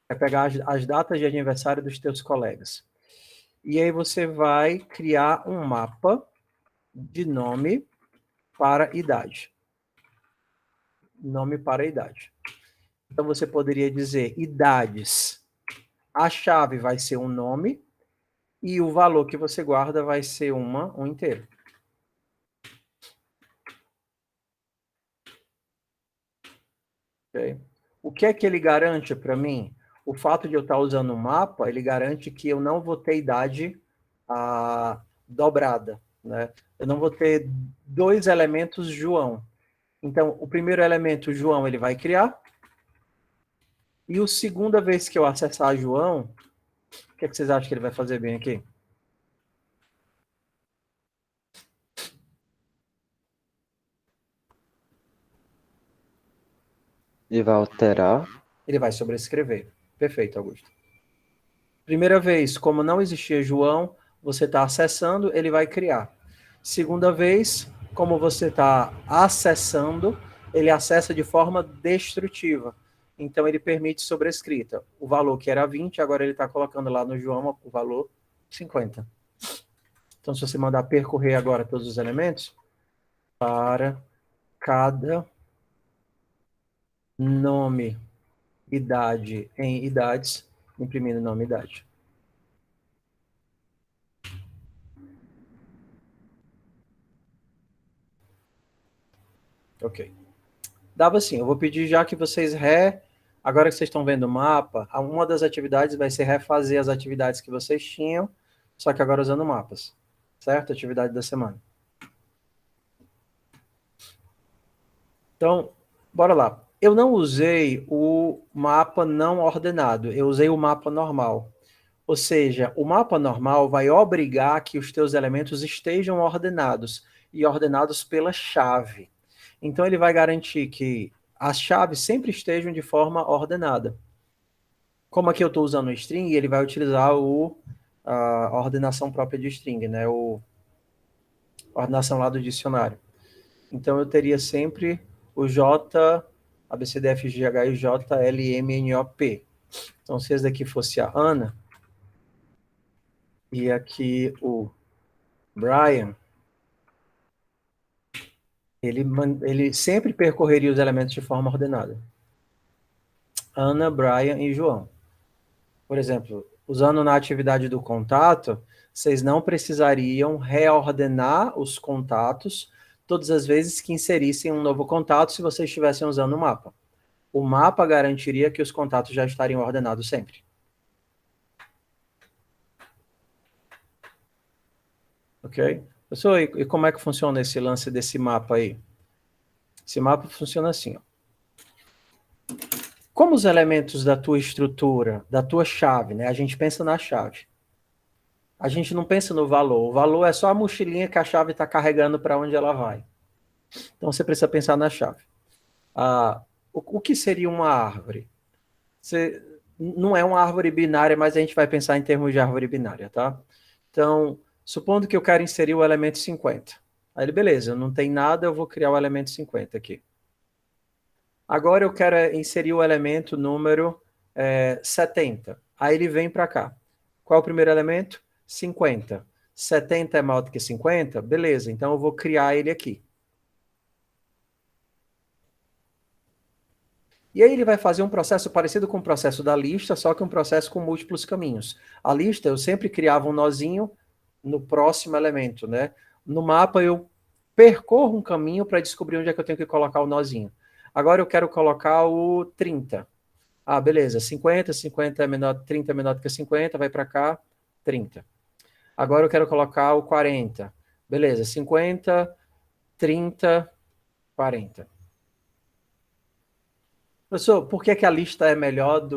Vai pegar as datas de aniversário dos teus colegas. E aí você vai criar um mapa de nome para idade. Nome para idade. Então você poderia dizer idades. A chave vai ser um nome e o valor que você guarda vai ser um inteiro. Okay? O que é que ele garante para mim? O fato de eu estar usando um mapa, ele garante que eu não vou ter idade dobrada. Né? Eu não vou ter dois elementos João. Então, o primeiro elemento, João, ele vai criar. E a segunda vez que eu acessar João, o que, é que vocês acham que ele vai fazer bem aqui? Ele vai alterar. Ele vai sobrescrever. Perfeito, Augusto. Primeira vez, como não existia João, você está acessando, ele vai criar. Segunda vez, como você está acessando, ele acessa de forma destrutiva. Então, ele permite sobrescrita. O valor que era 20, agora ele está colocando lá no João o valor 50. Então, se você mandar percorrer agora todos os elementos, para cada nome, idade em idades, imprimindo nome e idade. Ok. Dava assim, eu vou pedir já que vocês agora que vocês estão vendo o mapa, uma das atividades vai ser refazer as atividades que vocês tinham, só que agora usando mapas. Certo? Atividade da semana. Então, bora lá. Eu não usei o mapa não ordenado, eu usei o mapa normal. Ou seja, o mapa normal vai obrigar que os teus elementos estejam ordenados e ordenados pela chave. Então ele vai garantir que as chaves sempre estejam de forma ordenada. Como aqui eu estou usando o string, ele vai utilizar a ordenação própria de string, né? A ordenação lá do dicionário. Então eu teria sempre o J, A, B, C, D, F, G, H, I, J, L, M, N, O, P. Então se esse daqui fosse a Ana, e aqui o Brian, ele sempre percorreria os elementos de forma ordenada. Ana, Brian e João. Por exemplo, usando na atividade do contato, vocês não precisariam reordenar os contatos todas as vezes que inserissem um novo contato se vocês estivessem usando o mapa. O mapa garantiria que os contatos já estariam ordenados sempre. Ok? Pessoal, e como é que funciona esse lance desse mapa aí? Esse mapa funciona assim, ó. Como os elementos da tua estrutura, da tua chave, né? A gente pensa na chave. A gente não pensa no valor. O valor é só a mochilinha que a chave está carregando para onde ela vai. Então você precisa pensar na chave. O que seria uma árvore? Não é uma árvore binária, mas a gente vai pensar em termos de árvore binária, tá? Então, supondo que eu quero inserir o elemento 50. Aí ele, beleza, não tem nada, eu vou criar o elemento 50 aqui. Agora eu quero inserir o elemento número 70. Aí ele vem para cá. Qual é o primeiro elemento? 50. 70 é maior do que 50? Beleza, então eu vou criar ele aqui. E aí ele vai fazer um processo parecido com o processo da lista, só que um processo com múltiplos caminhos. A lista, eu sempre criava um nozinho no próximo elemento, né? No mapa, eu percorro um caminho para descobrir onde é que eu tenho que colocar o nozinho. Agora eu quero colocar o 30. Ah, beleza, 50 é menor, 30 é menor do que 50, vai para cá, 30. Agora eu quero colocar o 40. Beleza, 50, 30, 40. Professor, por que que a lista é melhor,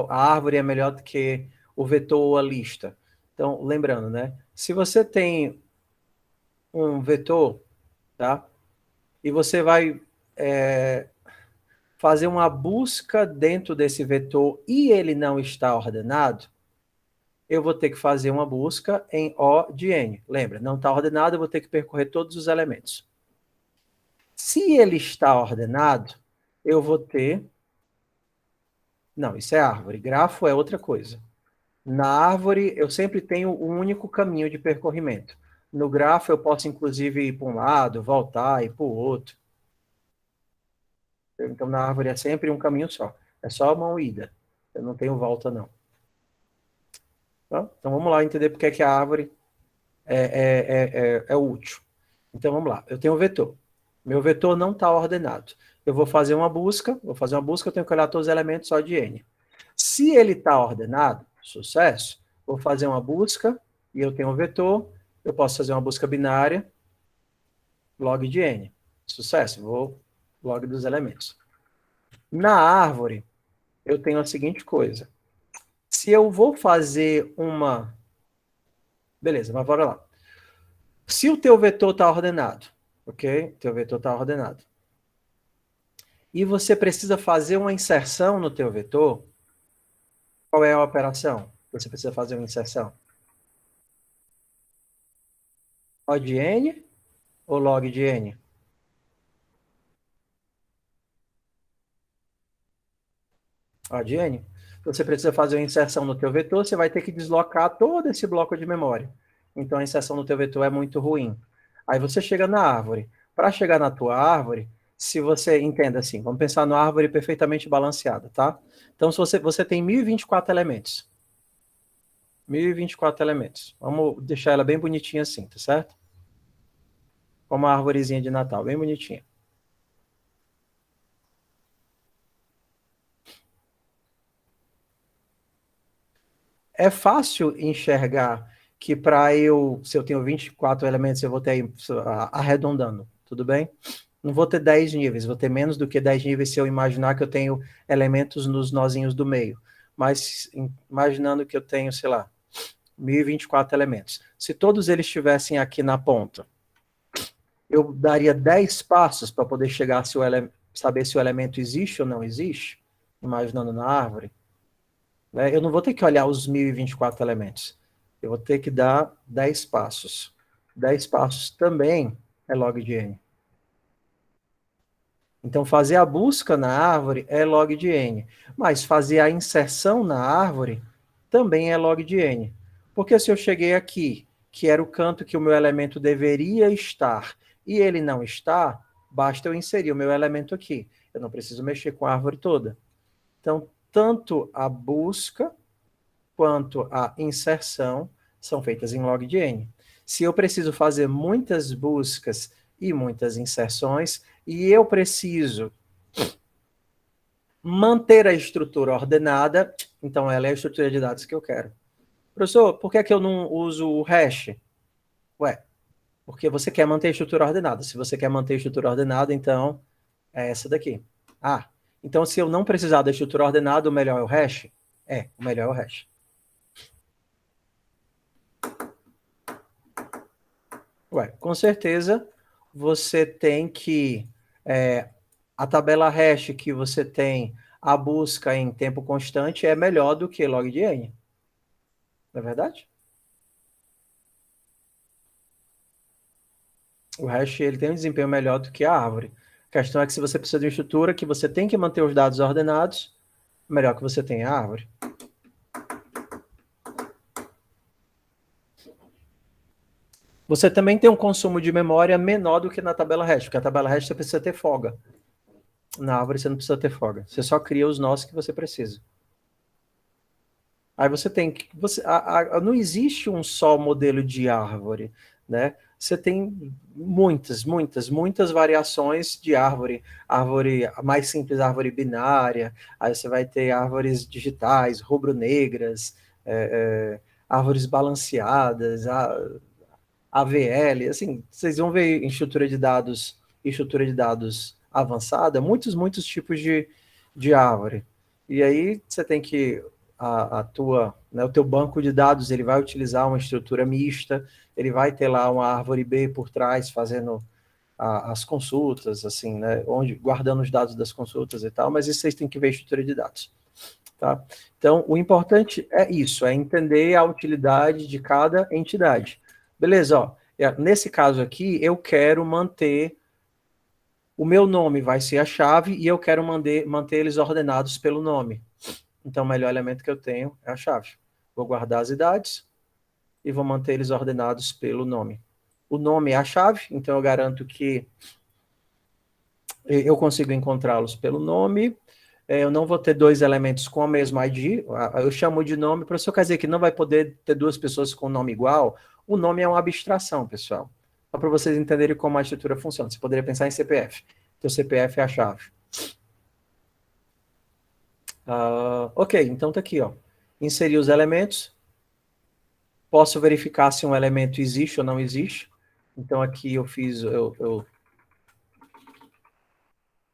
a árvore é melhor do que o vetor ou a lista? Então, lembrando, né? Se você tem um vetor, tá? E você vai fazer uma busca dentro desse vetor e ele não está ordenado, eu vou ter que fazer uma busca em O de N. Lembra, não está ordenado, eu vou ter que percorrer todos os elementos. Se ele está ordenado, eu vou ter... Não, isso é árvore. Grafo é outra coisa. Na árvore, eu sempre tenho um único caminho de percorrimento. No grafo, eu posso, inclusive, ir para um lado, voltar, ir para o outro. Então, na árvore é sempre um caminho só. É só uma ida. Eu não tenho volta, não. Tá? Então, vamos lá entender porque é que a árvore é útil. Então, vamos lá. Eu tenho um vetor. Meu vetor não está ordenado. Eu vou fazer uma busca. Eu tenho que olhar todos os elementos só de N. Se ele está ordenado, sucesso, vou fazer uma busca e eu tenho um vetor. Eu posso fazer uma busca binária, log de N. Sucesso, vou log dos elementos. Na árvore, eu tenho a seguinte coisa. Se eu vou fazer uma... Beleza, mas bora lá. Se o teu vetor está ordenado, ok? Teu vetor está ordenado. E você precisa fazer uma inserção no teu vetor, qual é a operação? Você precisa fazer uma inserção. O de N ou log de N? O de N. Você precisa fazer uma inserção no teu vetor, você vai ter que deslocar todo esse bloco de memória. Então a inserção no teu vetor é muito ruim. Aí você chega na árvore. Para chegar na tua árvore, se você entenda assim, vamos pensar numa árvore perfeitamente balanceada, tá? Então se você tem 1024 elementos. 1024 elementos. Vamos deixar ela bem bonitinha assim, tá certo? Como uma árvorezinha de Natal, bem bonitinha. É fácil enxergar que se eu tenho 24 elementos, eu vou ter arredondando, tudo bem? Não vou ter 10 níveis, vou ter menos do que 10 níveis se eu imaginar que eu tenho elementos nos nozinhos do meio. Mas imaginando que eu tenho, sei lá, 1024 elementos. Se todos eles estivessem aqui na ponta, eu daria 10 passos para poder chegar saber se o elemento existe ou não existe, imaginando na árvore. Né? Eu não vou ter que olhar os 1024 elementos. Eu vou ter que dar 10 passos. 10 passos também é log de n. Então, fazer a busca na árvore é log de n. Mas fazer a inserção na árvore também é log de n. Porque se eu cheguei aqui, que era o canto que o meu elemento deveria estar, e ele não está, basta eu inserir o meu elemento aqui. Eu não preciso mexer com a árvore toda. Então, tanto a busca quanto a inserção são feitas em log de n. Se eu preciso fazer muitas buscas e muitas inserções, e eu preciso manter a estrutura ordenada, então ela é a estrutura de dados que eu quero. Professor, por que é que eu não uso o hash? Ué, porque você quer manter a estrutura ordenada. Se você quer manter a estrutura ordenada, então é essa daqui. Ah, então se eu não precisar da estrutura ordenada, o melhor é o hash? O melhor é o hash. Ué, com certeza você tem que a tabela hash que você tem a busca em tempo constante é melhor do que log de n. Não é verdade? O hash ele tem um desempenho melhor do que a árvore. A questão é que se você precisa de uma estrutura que você tem que manter os dados ordenados, melhor que você tenha a árvore. Você também tem um consumo de memória menor do que na tabela hash, porque a tabela hash você precisa ter folga. Na árvore você não precisa ter folga. Você só cria os nós que você precisa. Aí você tem que... não existe um só modelo de árvore, né? Você tem muitas variações de árvore. Árvore a mais simples, árvore binária. Aí você vai ter árvores digitais, rubro-negras, árvores balanceadas, AVL. Assim, vocês vão ver em estrutura de dados avançada, muitos tipos de árvore. E aí você tem que o teu banco de dados ele vai utilizar uma estrutura mista, ele vai ter lá uma árvore B por trás fazendo as consultas, assim, né, guardando os dados das consultas e tal, mas isso vocês têm que ver a estrutura de dados. Tá? Então, o importante é isso, é entender a utilidade de cada entidade. Beleza, ó, nesse caso aqui, eu quero manter o meu nome vai ser a chave e eu quero manter eles ordenados pelo nome. Então, o melhor elemento que eu tenho é a chave. Vou guardar as idades e vou manter eles ordenados pelo nome. O nome é a chave, então eu garanto que eu consigo encontrá-los pelo nome. Eu não vou ter dois elementos com a mesma ID. Eu chamo de nome, professor, quer dizer que não vai poder ter duas pessoas com nome igual? O nome é uma abstração, pessoal. Só para vocês entenderem como a estrutura funciona. Você poderia pensar em CPF. Então, CPF é a chave. Ok, então tá aqui, ó. Inserir os elementos. Posso verificar se um elemento existe ou não existe. Então aqui eu fiz, eu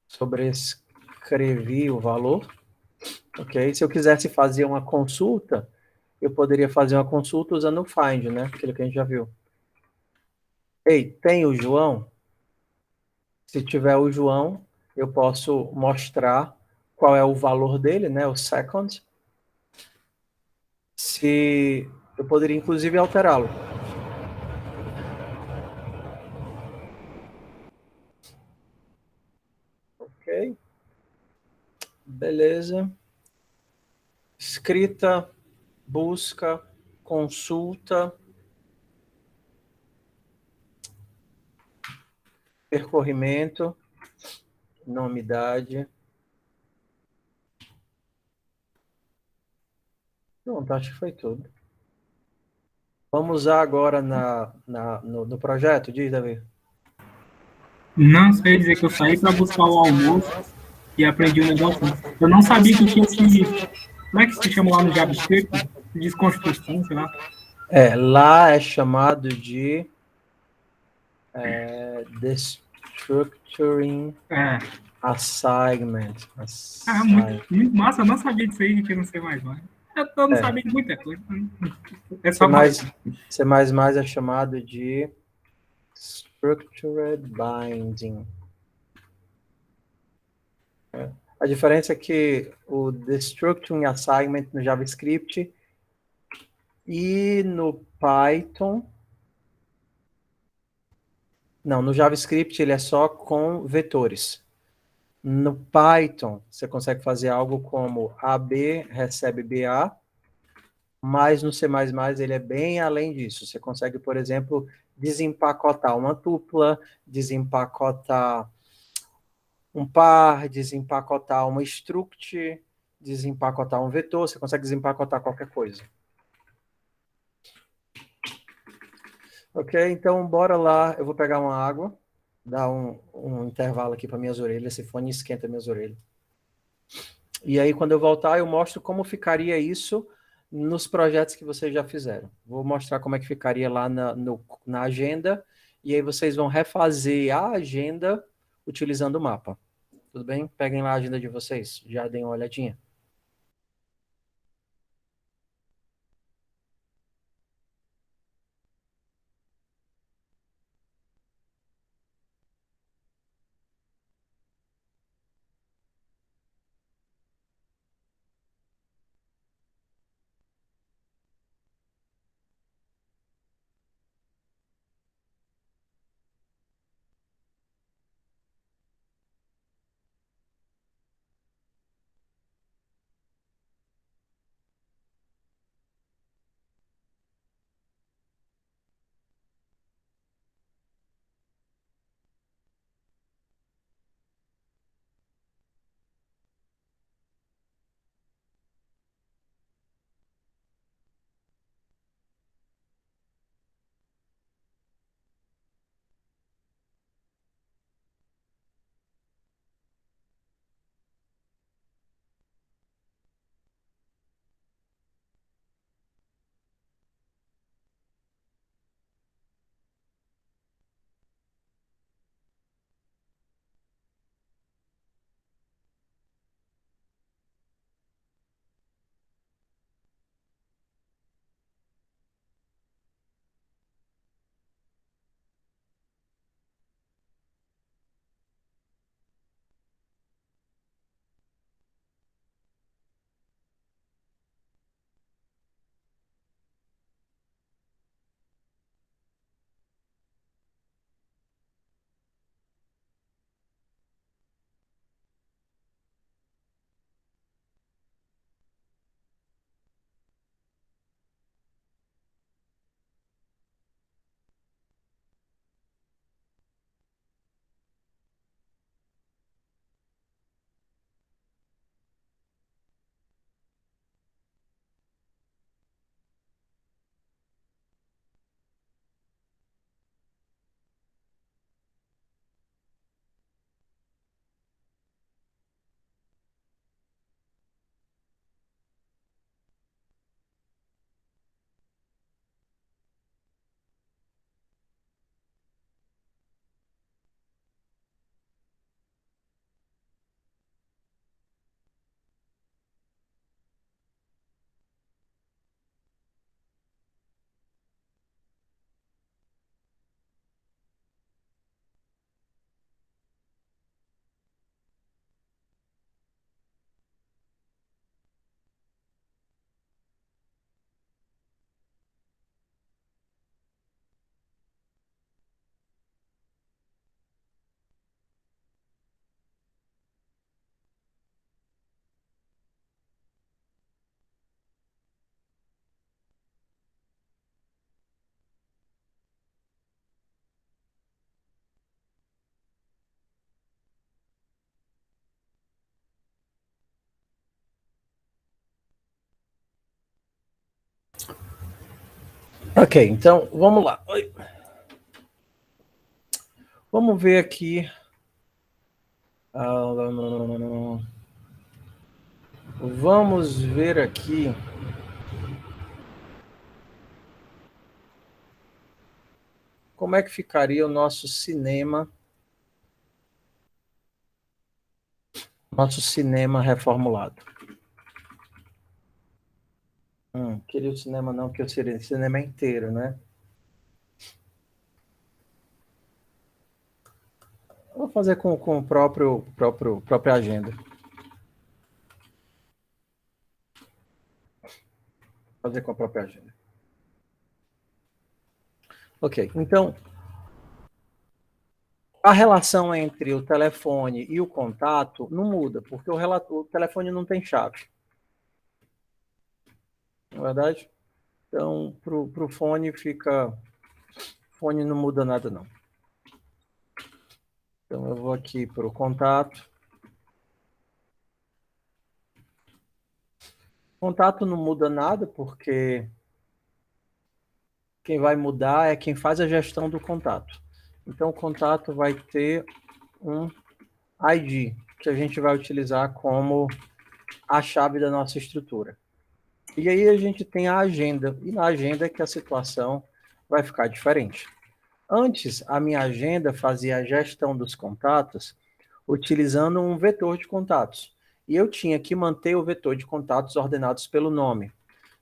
sobrescrevi o valor. Ok? Se eu quisesse fazer uma consulta, eu poderia fazer uma consulta usando o find, né? Aquilo que a gente já viu. Ei, tem o João? Se tiver o João, eu posso mostrar qual é o valor dele, né? O second. Se eu poderia, inclusive, alterá-lo. Ok. Beleza. Escrita, busca, consulta, percorrimento, nome, idade. Pronto, acho que foi tudo. Vamos usar agora no projeto, diz, Davi. Não, só ia dizer que eu saí para buscar o almoço e aprendi um negócio. Eu não sabia que tinha esse... Como é que se chama lá no JavaScript? Desconstrução, sei lá. Lá é chamado de Structuring É. Assignment. Ah, muito massa, eu não sabia disso aí que tinha no C++. Eu não sabia de muita coisa. É só C++ é chamado de Structured Binding. A diferença é que o Destructuring Assignment no JavaScript e no Python... Não, no JavaScript ele é só com vetores. No Python, você consegue fazer algo como AB recebe BA, mas no C++ ele é bem além disso. Você consegue, por exemplo, desempacotar uma tupla, desempacotar um par, desempacotar uma struct, desempacotar um vetor, você consegue desempacotar qualquer coisa. Ok, então bora lá, eu vou pegar uma água, dar um intervalo aqui para minhas orelhas, esse fone esquenta minhas orelhas. E aí, quando eu voltar, eu mostro como ficaria isso nos projetos que vocês já fizeram. Vou mostrar como é que ficaria lá na agenda, e aí vocês vão refazer a agenda utilizando o mapa. Tudo bem? Peguem lá a agenda de vocês, já deem uma olhadinha. Ok, então vamos lá. Vamos ver aqui. Vamos ver aqui. Como é que ficaria o nosso cinema Nosso cinema reformulado. Queria o cinema não, que eu seria o cinema inteiro, né? Vou fazer com o própria agenda. Fazer com a própria agenda. Ok, então, a relação entre o telefone e o contato não muda, porque o telefone não tem chave. Não é verdade? Então, para o fone fica... Fone não muda nada, não. Então, eu vou aqui para o contato. Contato não muda nada, porque quem vai mudar é quem faz a gestão do contato. Então, o contato vai ter um ID, que a gente vai utilizar como a chave da nossa estrutura. E aí a gente tem a agenda, e na agenda é que a situação vai ficar diferente. Antes, a minha agenda fazia a gestão dos contatos utilizando um vetor de contatos. E eu tinha que manter o vetor de contatos ordenados pelo nome.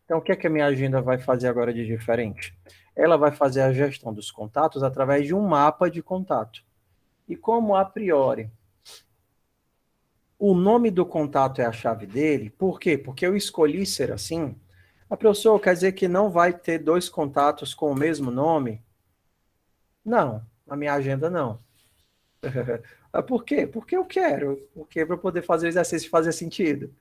Então, o que é que a minha agenda vai fazer agora de diferente? Ela vai fazer a gestão dos contatos através de um mapa de contato. E como a priori o nome do contato é a chave dele, por quê? Porque eu escolhi ser assim. A professora quer dizer que não vai ter dois contatos com o mesmo nome? Não, na minha agenda não. Por quê? Porque eu quero. Porque para poder fazer o exercício fazer sentido.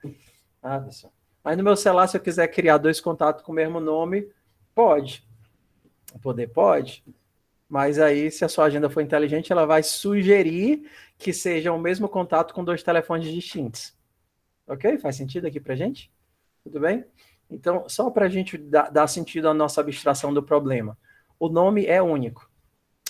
Ah, pessoal. Mas no meu celular, se eu quiser criar dois contatos com o mesmo nome, pode. Pode. Mas aí, se a sua agenda for inteligente, ela vai sugerir que seja o mesmo contato com dois telefones distintos. Ok? Faz sentido aqui para gente? Tudo bem? Então, só para a gente dar sentido à nossa abstração do problema. O nome é único,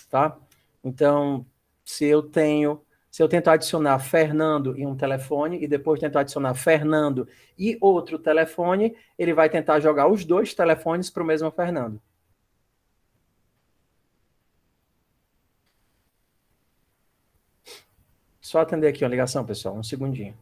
tá? Então, se eu tento adicionar Fernando em um telefone e depois tento adicionar Fernando e outro telefone, ele vai tentar jogar os dois telefones para o mesmo Fernando. Só atender aqui uma ligação, pessoal, um segundinho.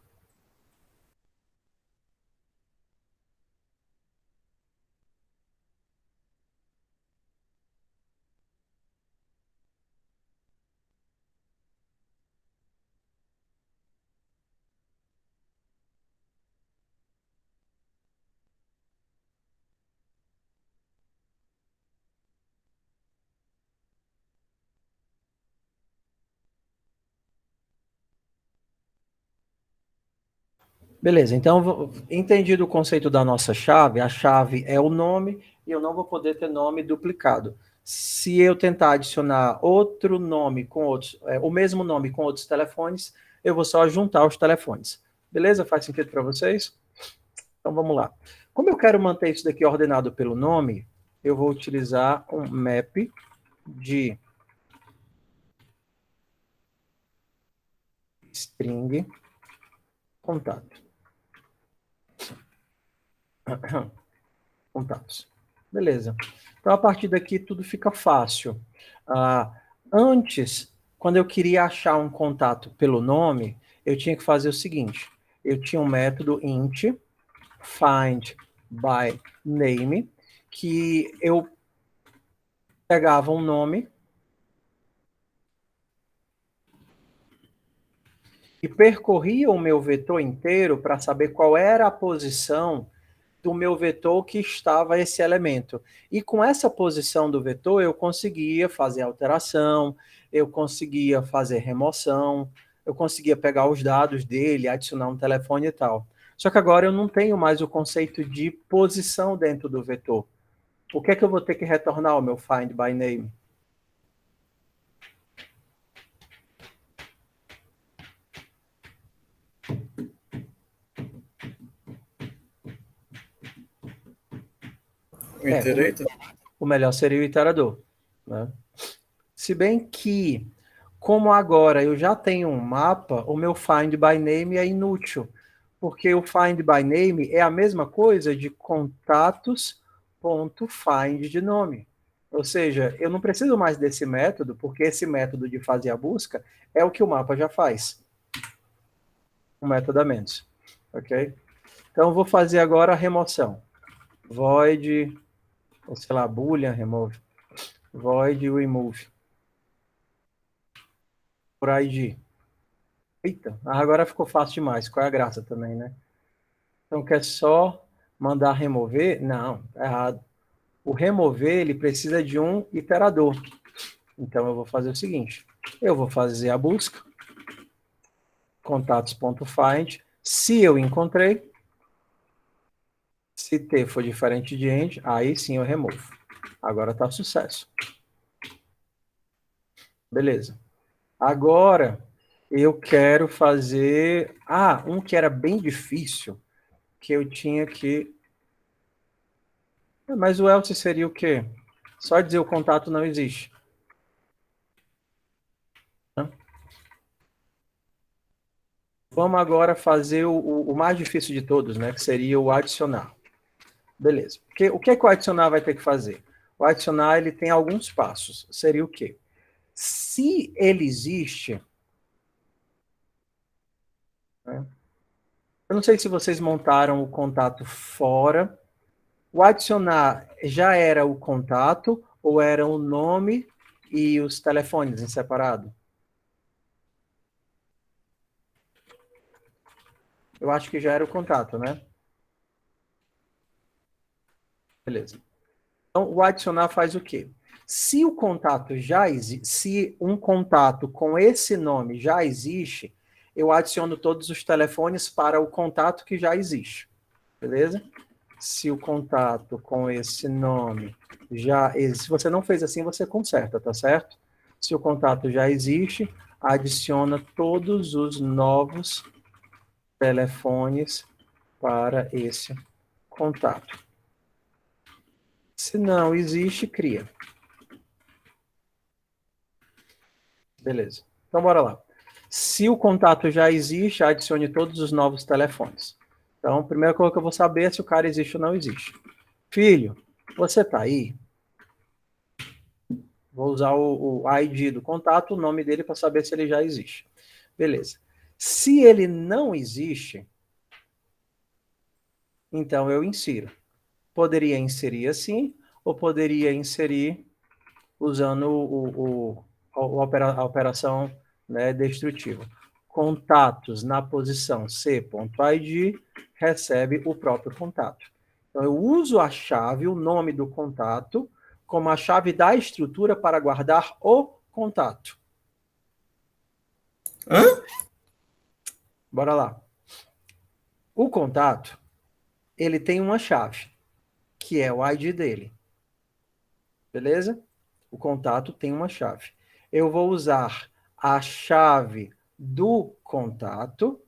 Beleza, então, entendido o conceito da nossa chave, a chave é o nome e eu não vou poder ter nome duplicado. Se eu tentar adicionar outro nome com outros, o mesmo nome com outros telefones, eu vou só juntar os telefones. Beleza? Faz sentido para vocês? Então vamos lá. Como eu quero manter isso daqui ordenado pelo nome, eu vou utilizar um map de string contato. Contatos. Beleza. Então, a partir daqui, tudo fica fácil. Antes, quando eu queria achar um contato pelo nome, eu tinha que fazer o seguinte. Eu tinha um método int find by name, que eu pegava um nome e percorria o meu vetor inteiro para saber qual era a posição do meu vetor que estava esse elemento. E com essa posição do vetor, eu conseguia fazer alteração, eu conseguia fazer remoção, eu conseguia pegar os dados dele, adicionar um telefone e tal. Só que agora eu não tenho mais o conceito de posição dentro do vetor. O que é que eu vou ter que retornar ao meu find by name? O iterator? O melhor seria o iterador, né? Se bem que, como agora eu já tenho um mapa, o meu find by name é inútil, porque o find by name é a mesma coisa de contatos.find de nome. Ou seja, eu não preciso mais desse método, porque esse método de fazer a busca é o que o mapa já faz. um método a menos, ok? Então, eu vou fazer agora a remoção. Void, ou sei lá, boolean remove. Void remove. Por ID. Eita, agora ficou fácil demais. Qual é a graça também, né? Então, quer só mandar remover? Não, tá errado. O remover, ele precisa de um iterador. Então, eu vou fazer o seguinte. Eu vou fazer a busca. Contatos.find. Se eu encontrei, se T for diferente de end, aí sim eu removo. Agora tá sucesso. Beleza. Agora, eu quero fazer... um que era bem difícil, que eu tinha que... Mas o else seria o quê? Só dizer o contato não existe. Vamos agora fazer o mais difícil de todos, né? Que seria o adicionar. Beleza. O que é que o adicionar vai ter que fazer? O adicionar, ele tem alguns passos. Seria o quê? Se ele existe... Né? Eu não sei se vocês montaram o contato fora. O adicionar já era o contato ou era o nome e os telefones em separado? Eu acho que já era o contato, né? Beleza. Então, o adicionar faz o quê? Se o contato já existe, se um contato com esse nome já existe, eu adiciono todos os telefones para o contato que já existe. Beleza? Se o contato com esse nome já existe, se você não fez assim, você conserta, tá certo? Se o contato já existe, adiciona todos os novos telefones para esse contato. Se não existe, cria. Beleza. Então, bora lá. Se o contato já existe, adicione todos os novos telefones. Então, a primeira coisa que eu vou saber é se o cara existe ou não existe. Filho, você tá aí? Vou usar o ID do contato, o nome dele, para saber se ele já existe. Beleza. Se ele não existe, então eu insiro. Poderia inserir assim, ou poderia inserir usando a operação, né, destrutiva. Contatos na posição c.id recebe o próprio contato. Então, eu uso a chave, o nome do contato, como a chave da estrutura para guardar o contato. Hã? Bora lá. O contato, ele tem uma chave, que é o ID dele. Beleza? O contato tem uma chave. Eu vou usar a chave do contato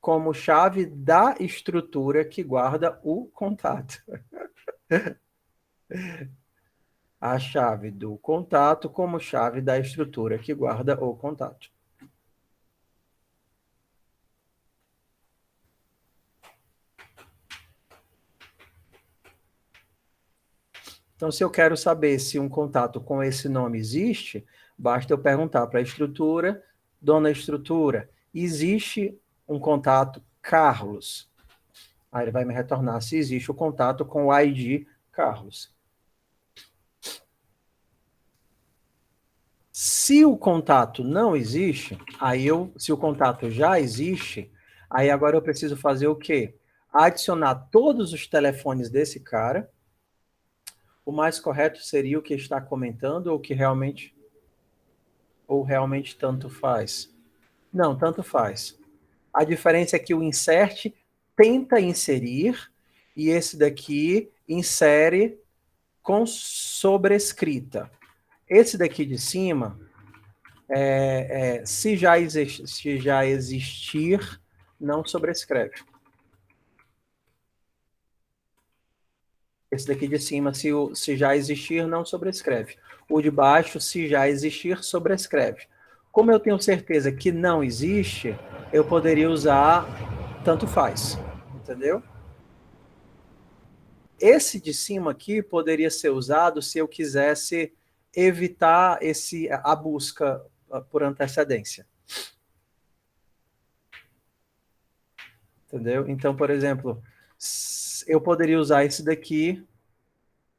como chave da estrutura que guarda o contato. A chave do contato como chave da estrutura que guarda o contato. Então, se eu quero saber se um contato com esse nome existe, basta eu perguntar para a estrutura, dona estrutura, existe um contato Carlos? Aí ele vai me retornar se existe o contato com o ID Carlos. Se o contato não existe, se o contato já existe, aí agora eu preciso fazer o quê? Adicionar todos os telefones desse cara. O mais correto seria o que está comentando ou realmente tanto faz? Não, tanto faz. A diferença é que o insert tenta inserir e esse daqui insere com sobrescrita. Esse daqui de cima, se já existir, não sobrescreve. Esse daqui de cima, se já existir, não sobrescreve. O de baixo, se já existir, sobrescreve. Como eu tenho certeza que não existe, eu poderia usar tanto faz. Entendeu? Esse de cima aqui poderia ser usado se eu quisesse evitar a busca por antecedência. Entendeu? Então, por exemplo, eu poderia usar esse daqui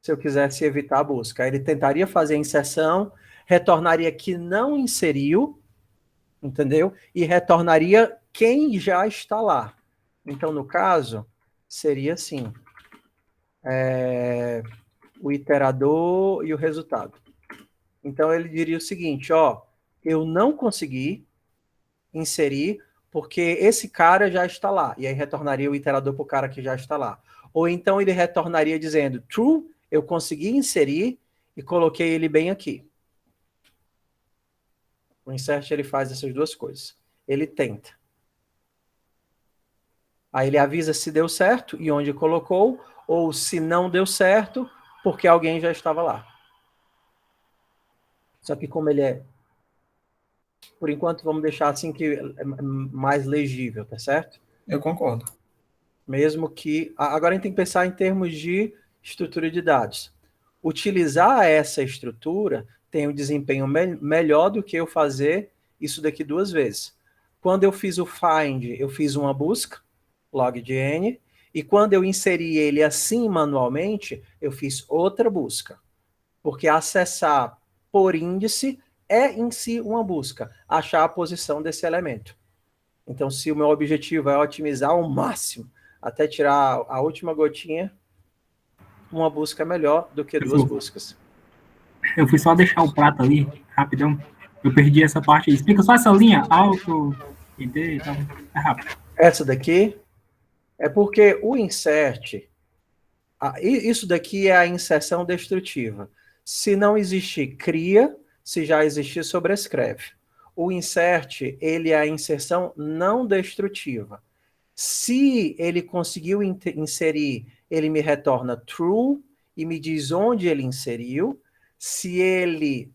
se eu quisesse evitar a busca. Ele tentaria fazer a inserção, retornaria que não inseriu, entendeu? E retornaria quem já está lá. Então, no caso, seria assim, o iterador e o resultado. Então, ele diria o seguinte, ó, eu não consegui inserir porque esse cara já está lá. E aí retornaria o iterador para o cara que já está lá. Ou então ele retornaria dizendo, true, eu consegui inserir e coloquei ele bem aqui. O insert ele faz essas duas coisas. Ele tenta. Aí ele avisa se deu certo e onde colocou, ou se não deu certo, porque alguém já estava lá. Só que como ele é, por enquanto, vamos deixar assim que é mais legível, tá certo? Eu concordo. Mesmo que... Agora a gente tem que pensar em termos de estrutura de dados. Utilizar essa estrutura tem um desempenho melhor do que eu fazer isso daqui duas vezes. Quando eu fiz o find, eu fiz uma busca, log de n, e quando eu inseri ele assim manualmente, eu fiz outra busca. Porque acessar por índice é em si uma busca, achar a posição desse elemento. Então, se o meu objetivo é otimizar ao máximo, até tirar a última gotinha, uma busca é melhor do que duas buscas. Eu fui só deixar o prato ali, rapidão. Eu perdi essa parte aí. Explica só essa linha, alto, ID e tal. É rápido. Essa daqui é porque o insert, isso daqui é a inserção destrutiva. Se não existir, cria. Se já existir, sobrescreve. O insert, ele é a inserção não destrutiva. Se ele conseguiu inserir, ele me retorna true e me diz onde ele inseriu. Se ele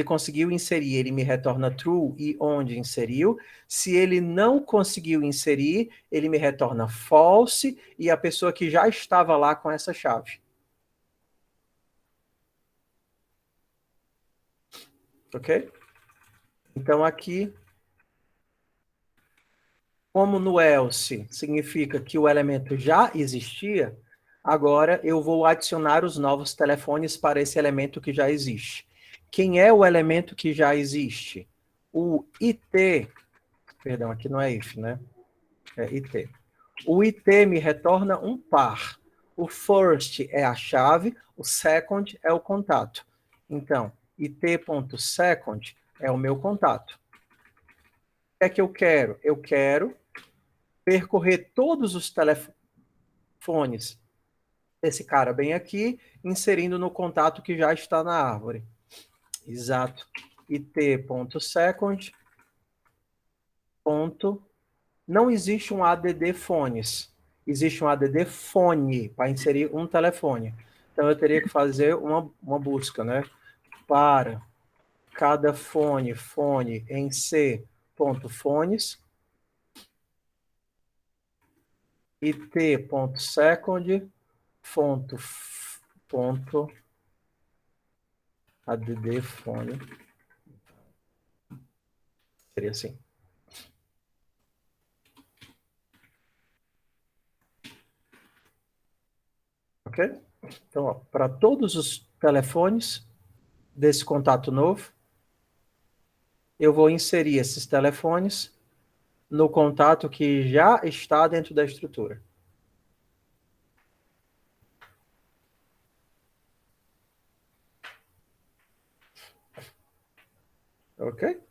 conseguiu inserir, ele me retorna true e onde inseriu. Se ele não conseguiu inserir, ele me retorna false e a pessoa que já estava lá com essa chave. Ok? Então aqui, como no else significa que o elemento já existia, agora eu vou adicionar os novos telefones para esse elemento que já existe. Quem é o elemento que já existe? O IT, perdão, aqui não é if, né? É IT. O IT me retorna um par. O first é a chave, o second é o contato. Então, it.second é o meu contato. O que é que eu quero? Eu quero percorrer todos os telefones desse cara bem aqui, inserindo no contato que já está na árvore. Exato. it.second. Não existe um add fones. Existe um add fone para inserir um telefone. Então eu teria que fazer uma busca, né? Para cada fone em c.fones, it.second, add fone. Seria assim. Ok? Então, para todos os telefones desse contato novo, eu vou inserir esses telefones no contato que já está dentro da estrutura. Ok?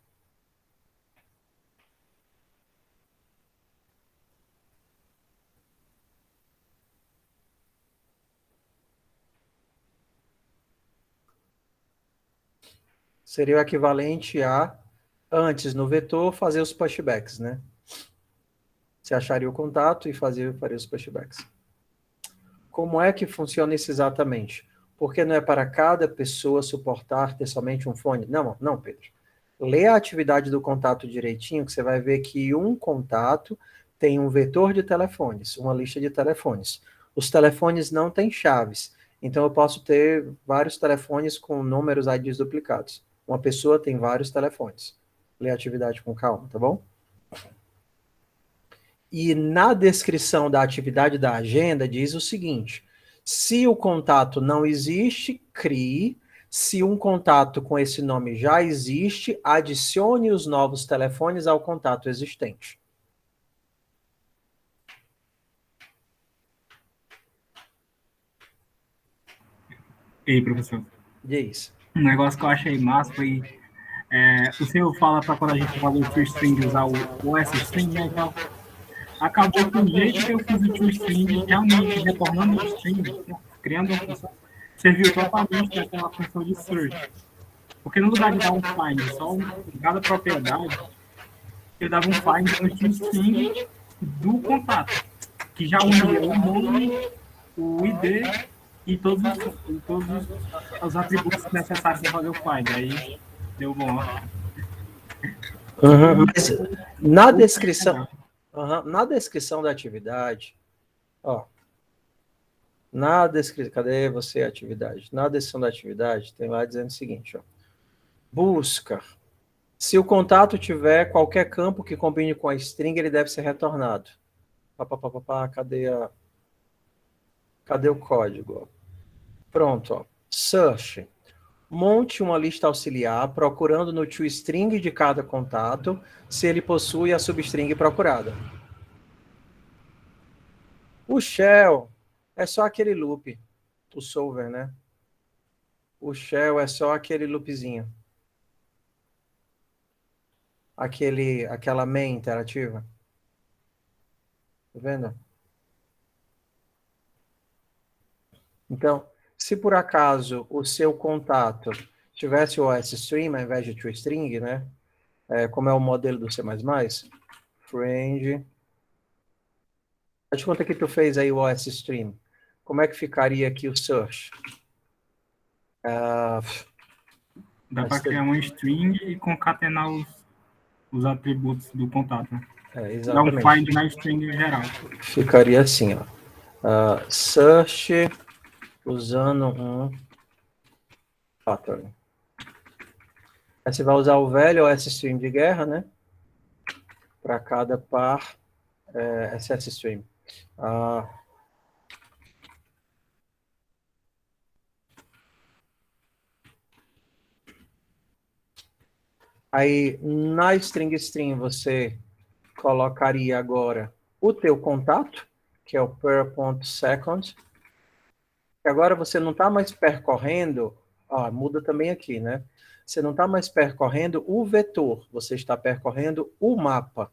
Seria o equivalente a, antes no vetor, fazer os pushbacks, né? Você acharia o contato e faria os pushbacks. Como é que funciona isso exatamente? Porque não é para cada pessoa suportar ter somente um fone? Não, Pedro. Lê a atividade do contato direitinho, que você vai ver que um contato tem um vetor de telefones, uma lista de telefones. Os telefones não têm chaves, então eu posso ter vários telefones com números IDs duplicados. Uma pessoa tem vários telefones. Lê a atividade com calma, tá bom? E na descrição da atividade da agenda diz o seguinte: se o contato não existe, crie. Se um contato com esse nome já existe, adicione os novos telefones ao contato existente. E aí, professor? Diz. Um negócio que eu achei massa foi... o senhor fala para quando a gente fala o TrueString usar o OS-String, né, então, acabou que o jeito que eu fiz o TrueString, realmente retornando o string, né, criando uma função, serviu totalmente daquela função de search. Porque no lugar de dar um find só em cada propriedade, eu dava um find no TrueString do contato, que já unia o nome, o ID e todos os atributos necessários para fazer o find. Aí deu bom. Mas na descrição, na descrição da atividade, ó, cadê você, atividade? Na descrição da atividade, tem lá dizendo o seguinte, ó, busca. Se o contato tiver qualquer campo que combine com a string, ele deve ser retornado. Cadê o código? Pronto, ó. Search. Monte uma lista auxiliar procurando no toString de cada contato se ele possui a substring procurada. O shell é só aquele loop, o solver, né? O shell é só aquele loopzinho. Aquela main interativa. Tá vendo? Então, se por acaso o seu contato tivesse o OSStream ao invés de toString, né? Como é o modelo do C++, friend. Faz de conta que tu fez aí o OSStream. Como é que ficaria aqui o search? Dá para criar uma string e concatenar os atributos do contato. Né? Dá um find na string geral. Ficaria assim, ó. Search usando um pattern. Aí você vai usar o velho OSStream de guerra, né? Para cada par SSStream. Aí, na string você colocaria agora o teu contato, que é o per.second. Agora você não está mais percorrendo, muda também aqui, né? Você não está mais percorrendo o vetor, você está percorrendo o mapa.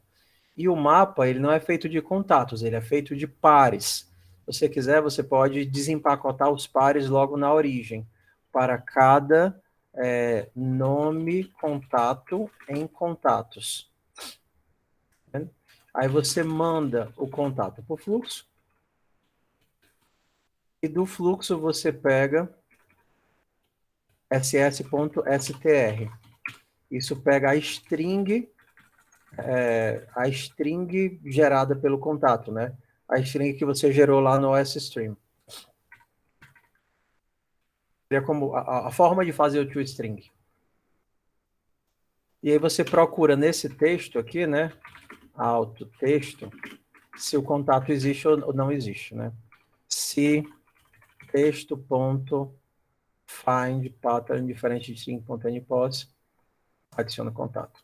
E o mapa, ele não é feito de contatos, ele é feito de pares. Se você quiser, você pode desempacotar os pares logo na origem, para cada nome contato em contatos. Aí você manda o contato para o fluxo, e do fluxo você pega ss.str. Isso pega a string gerada pelo contato, né? A string que você gerou lá no OSStream. É como a forma de fazer o toString. E aí você procura nesse texto aqui, né? Alto texto, se o contato existe ou não existe, né? Se texto.find pattern diferente de string.npos, adiciona contato.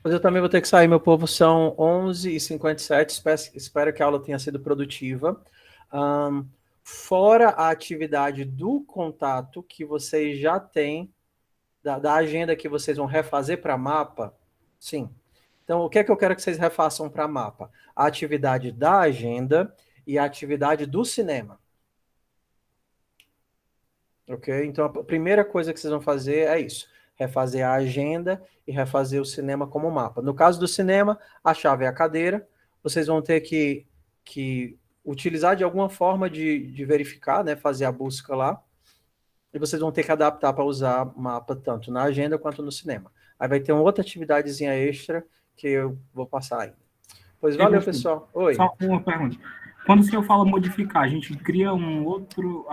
Mas eu também vou ter que sair, meu povo, são 11h57, espero que a aula tenha sido produtiva. Fora a atividade do contato que vocês já têm, da agenda que vocês vão refazer para mapa, sim. Então, o que é que eu quero que vocês refaçam para mapa? A atividade da agenda e a atividade do cinema. Ok? Então, a primeira coisa que vocês vão fazer é isso. Refazer a agenda e refazer o cinema como mapa. No caso do cinema, a chave é a cadeira. Vocês vão ter que utilizar de alguma forma de verificar, né? Fazer a busca lá. E vocês vão ter que adaptar para usar mapa tanto na agenda quanto no cinema. Aí vai ter uma outra atividadezinha extra que eu vou passar ainda. Pois valeu, pessoal. Oi. Só uma pergunta. Quando o senhor fala modificar, a gente cria um outro